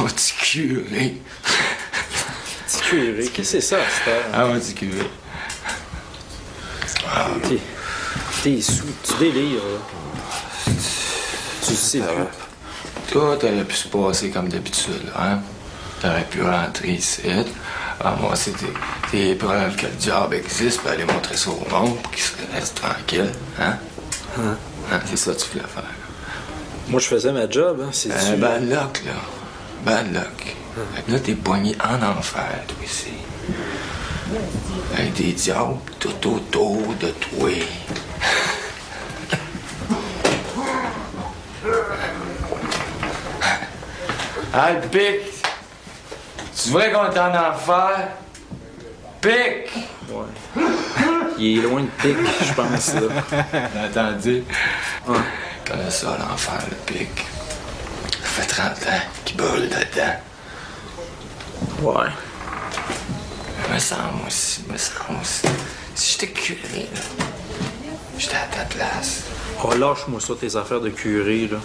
petit curé.
Petit curé? Qu'est-ce que c'est ça, Esther?
Ah, mon petit curé. Ah.
T'es sous, tu délires, là. Tu sais plus.
Toi, t'aurais pu se passer comme d'habitude, hein? T'aurais pu rentrer ici, ramasser tes preuves que le diable existe, puis aller montrer ça au monde pour qu'il se reste tranquille, hein? Hein? C'est ça que tu voulais faire.
Moi, je faisais ma job, hein, c'est du...
Bad luck, là. Bad luck. Fait que là, t'es poigné en enfer, toi, ici. Avec des diables tout autour de toi. Ah, le pic! Tu vois qu'on est en enfer? Pic!
Ouais. Il est loin de pic, je pense, là.
T'as entendu? Ouais. Connais ça, l'enfer, le pic. Ça fait 30 ans qu'il brûle dedans.
Ouais.
Me semble aussi. Si j'étais curé, là, j'étais à ta place.
Oh, lâche-moi ça, tes affaires de curé, là.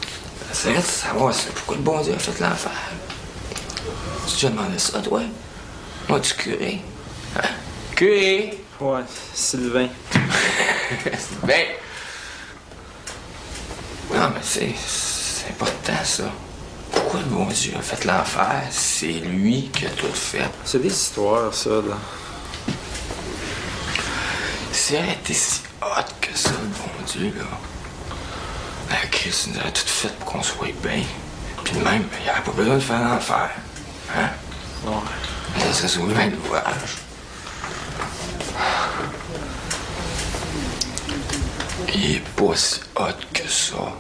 C'est vrai de savoir ça. Pourquoi le bon Dieu a fait l'enfer? Tu te demandé ça, toi? Moi, tu curé? Hein? Curé?
Ouais, Sylvain.
Sylvain! Non, mais c'est important, ça. Pourquoi le bon Dieu a fait l'enfer? C'est lui qui a tout fait.
C'est des histoires, ça, là.
Si elle était si hot que ça, le bon Dieu, là, la Christ nous aurait tout fait pour qu'on soit bien. Puis même, il n'y aurait pas besoin de faire l'enfer. Hein?
Ouais.
Ça serait sauvé bien l'ouvrage. Il est pas si hot que ça,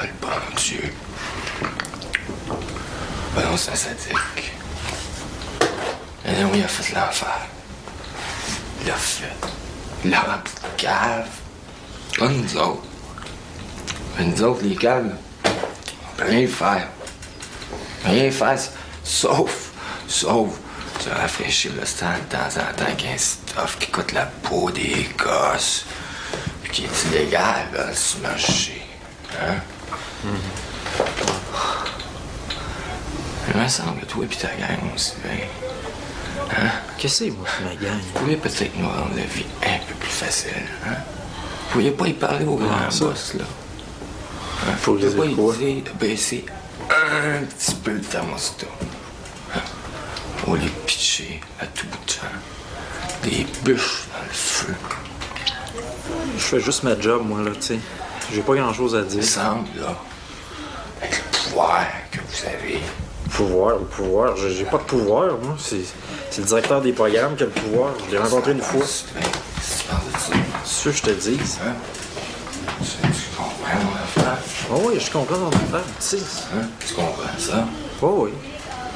le bon Dieu. Ben non, c'est un sadique. Et là, il a fait l'enfer. Il l'a fait. Il l'a rempli de cave. Comme nous autres. Mais nous autres, les caves, là, on peut rien faire. Rien faire, sauf se rafraîchir le stand de temps en temps avec un stuff qui coûte la peau des gosses. Puis qui est illégal dans ce marché. Hein? Il me semble que toi et ta gang aussi bien. Hein?
Qu'est-ce que c'est, moi, ma gang?
Vous pourriez peut-être nous rendre la vie un peu plus facile. Hein? Vous pourriez pas y parler au grand boss, là. Hein? Faut pas y dire de baisser un petit peu le thermostat. Hein? Au lieu de pitcher à tout bout de champ des bûches dans le feu.
Je fais juste ma job, moi, là, tu sais. J'ai pas grand-chose à dire.
Il semble, là, avec le pouvoir que vous avez.
Pouvoir. J'ai pas de pouvoir, moi. C'est le directeur des programmes qui a le pouvoir. Je l'ai rencontré une fois.
Tu parles de ça?
C'est sûr que je te dis.
Hein? Tu comprends mon affaire?
Oh oui, je comprends ton affaire, tu sais.
Hein? Tu comprends ça?
Oh oui.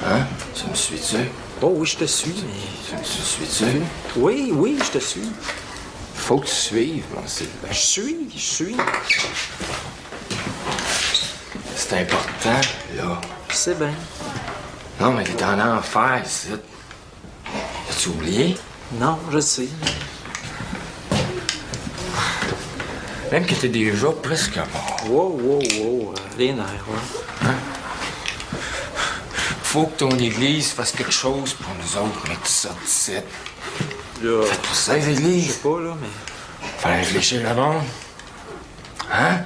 Hein? Tu me suis-tu?
Oh oui, je te suis, mais...
Tu me suis-tu?
Oui, je te suis.
Faut que tu suives, mon Sylvain.
Je suis.
C'est important, là.
C'est bien.
Non, mais t'es en enfer, ici. As-tu oublié?
Non, je sais.
Même que t'es déjà presque mort.
Wow. Les nerfs, ouais.
Hein? Faut que ton église fasse quelque chose pour nous autres, mais tu sortes d'ici.
Là,
faites pour ça, les églises.
Je sais pas, là, mais...
Faire réfléchir le monde. Hein?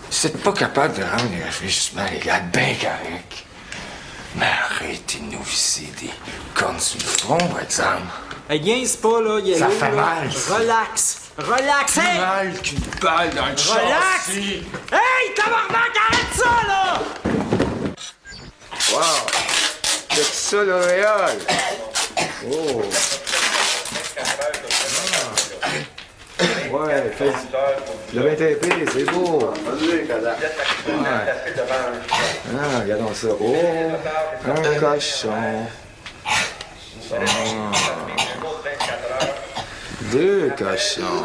Si t'es pas capable de rendre les réfléchissements légaux bien corrects, mais arrêtez de nous visser des cornes sur le front, par exemple.
Hey, gaince pas, là, Yellow,
ça fait
là.
mal.
Relax, hey!
Mal qu'une balle dans le
Relax!
châssis.
Hey, tabarnak, arrête ça, là!
Wow! C'est ça, L'Oréal! Oh! Ouais, fais le 21p, c'est beau! Vas-y, Kazak! Ah, regardons ça. Oh! Un cochon! Ah. Deux cochons!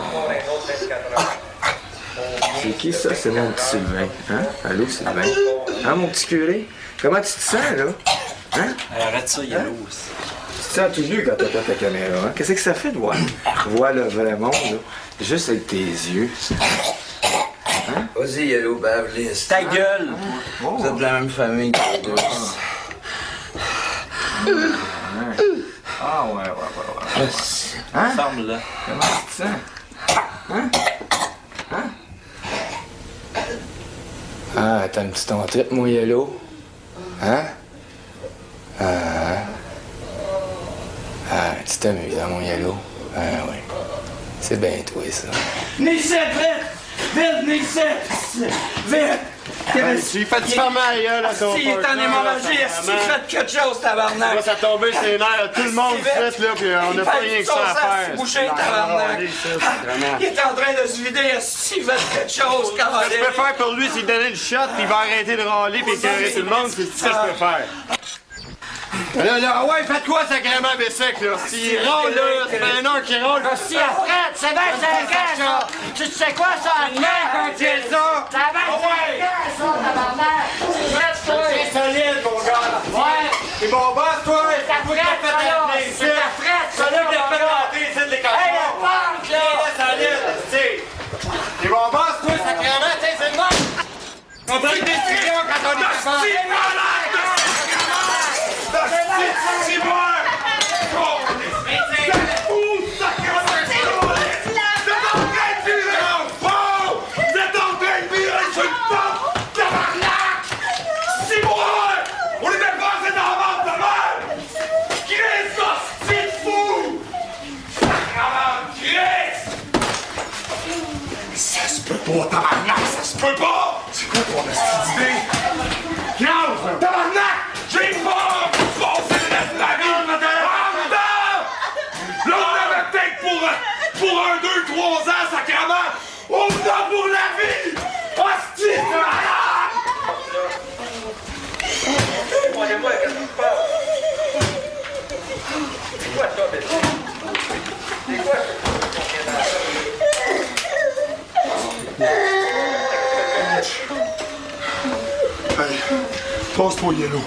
C'est qui ça? C'est mon petit Sylvain. Hein? Allô, Sylvain? Hein, mon petit curé? Comment tu te sens, là? Hein?
Arrête ça, Yellow.
Tu te sens tout nu quand t'as ta caméra, hein? Qu'est-ce que ça fait de voir le vrai monde, là? Juste avec tes yeux. Hein?
Vas-y, Yellow, bave-lisse.
Ta gueule!
Vous êtes de la même famille que les deux.
Ah, ouais. Hein?
Ferme-la.
Comment tu te sens? Hein? Ah, t'as une petite entrée, mon Yellow? Hein? Ah, tu t'amuses, hein, mon Yellow? Ah, oui. C'est bien toi, ça.
Nice, vite! Vite, Nice! Vite!
Tu fais du mal, là, ton
Si, il est en hémorragie, si, faites quelque chose, tabarnak!
Ça va tomber sur les nerfs, tout le monde fait, là, puis on n'a pas rien que ça à faire.
Boucher, tabarnak! Il est en train de se vider, si, faites quelque chose,
Ce que je peux faire pour lui, c'est lui donner une shot, puis il va arrêter de râler, puis écœurer tout le monde, c'est ça que je peux faire. Là, ouais, faites quoi, sacrément, Bessic, là? S'il râle, là, c'est un heure qui râle.
Si, Fred, c'est bien 5 ans, ça! Tu sais quoi, ça, quand tu es ça? Ça va 5 ans, ça, tabarnak! C'est solide, mon gars! Ouais!
Et bon boss, toi,
c'est ta frette, ça, là! C'est ta frette, ça, là!
c'est les
Hey, la pente, là!
Et bon boss, toi, sacrément, tu sais, c'est le nom! On prend des décisions quand on est fort!
C'est moi!
Oh, tabarnak, ça se peut pas! C'est quoi ton astuce d'idée? 15! Tabarnak! J'ai pas passé le reste de la vie! En dedans! Là, on avait peut-être pour 1, 2, 3 ans, sacrément! On venait pour la vie! Hostie de malade!
Demandez-moi, qu'est-ce qui se passe? C'est quoi ça, Betty? C'est quoi ça?
Hey, passe-toi, Yellow.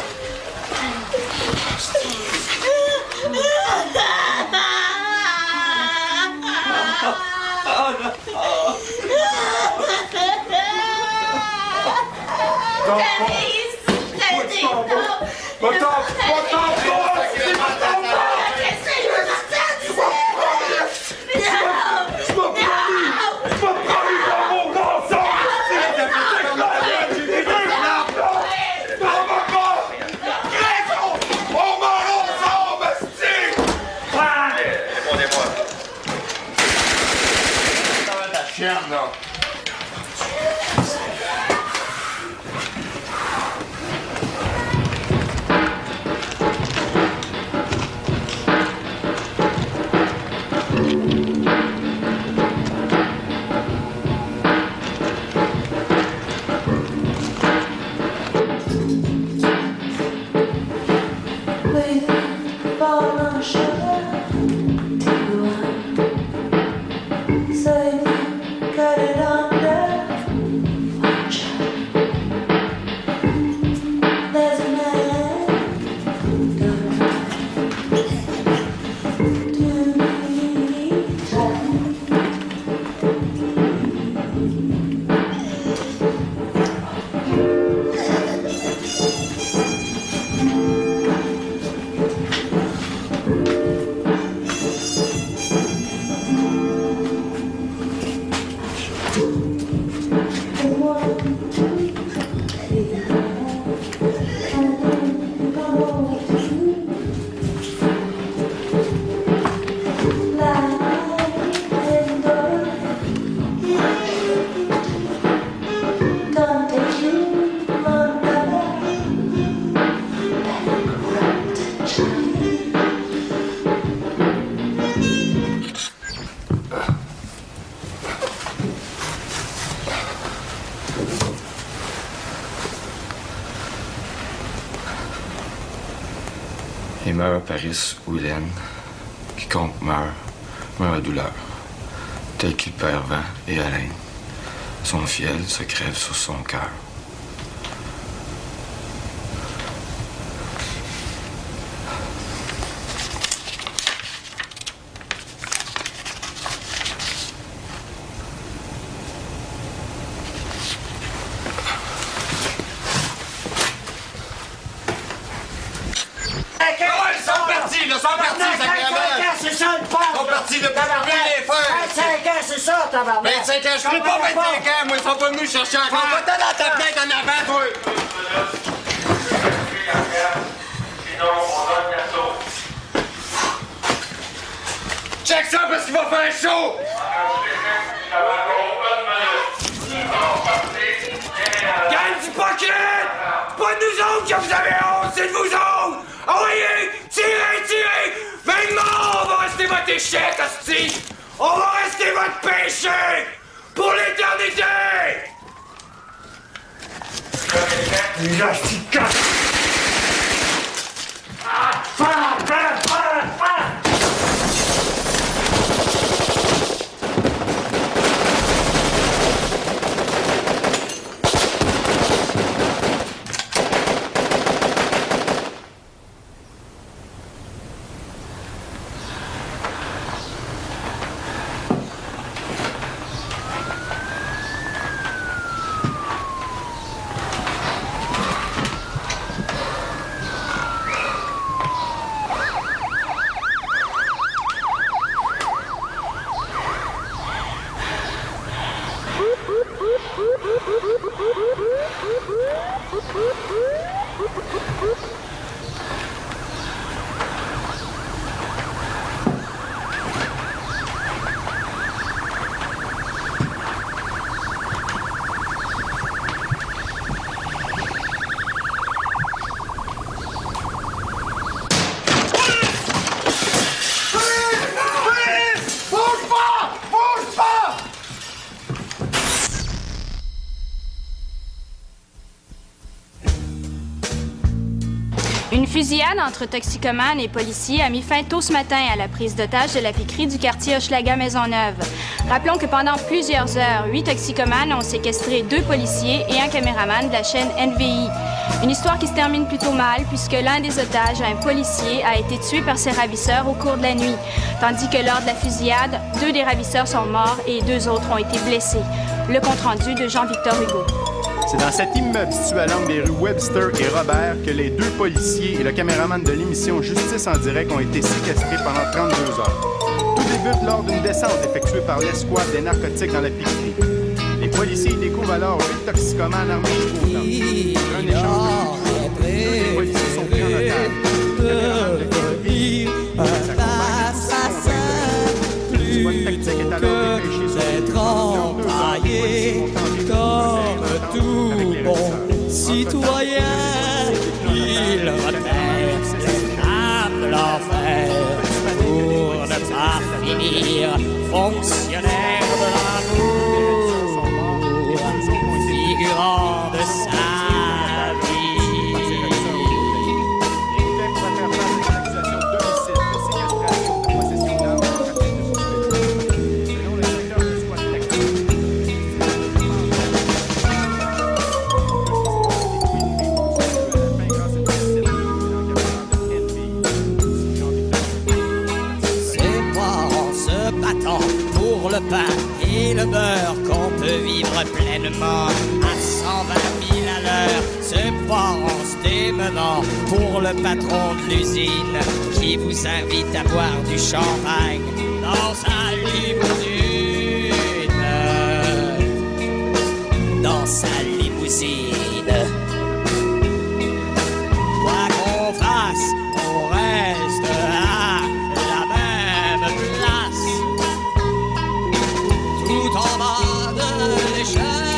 Il meurt Paris ou Hélène. Quiconque meurt, meurt à douleur. Tel qu'il perd vent et haleine.
Son fiel se crève sur son cœur.
C'est ça le pas!
Ils sont partis depuis les feux!
25 ans, c'est ça, tabarnak!
25 ans, je ferai pas 25 ans, moi, ils sont pas venus chercher encore. Va-t'en dans ta tête en avant, toi!
Sinon, on donne l'assaut.
Check ça parce qu'il va faire chaud!
Gang d'hypocrites! Pas de nous autres que vous avez honte, c'est de vous autres! Envoyez! Tirez, tirez! Même mort, on va rester votre échec, hostie! On va rester votre péché! Pour l'éternité!
Les hosties de casse!
Une fusillade entre toxicomanes et policiers a mis fin tôt ce matin à la prise d'otage de la piquerie du quartier Hochelaga-Maisonneuve. Rappelons que pendant plusieurs heures, 8 toxicomanes ont séquestré 2 policiers et un caméraman de la chaîne NVI. Une histoire qui se termine plutôt mal puisque l'un des otages, un policier, a été tué par ses ravisseurs au cours de la nuit, tandis que lors de la fusillade, 2 des ravisseurs sont morts et 2 autres ont été blessés. Le compte-rendu de Jean-Victor Hugo.
C'est dans cet immeuble situé à l'angle des rues Webster et Robert que les 2 policiers et le caméraman de l'émission Justice en direct ont été séquestrés pendant 32 heures. Tout débute lors d'une descente effectuée par l'escouade des narcotiques dans la piquerie. Les policiers découvrent alors 8 toxicomanes armés jusqu'aux dents. Un échange de les policiers sont pris en otage. Le caméraman de l'émission plus est alors dépêché sur
envoyé comme tout bon citoyen. Il repère les flammes de l'enfer pour ne pas finir fonctionnaire de l'amour, figurant de sa vie. Pour le pain et le beurre qu'on peut vivre pleinement à 120 000 à l'heure. C'est pas en se démenant pour le patron de l'usine qui vous invite à boire du champagne dans sa limousine. Dans sa limousine. Quoi qu'on fasse, on reste à la même place. Tout en bas de l'échelle.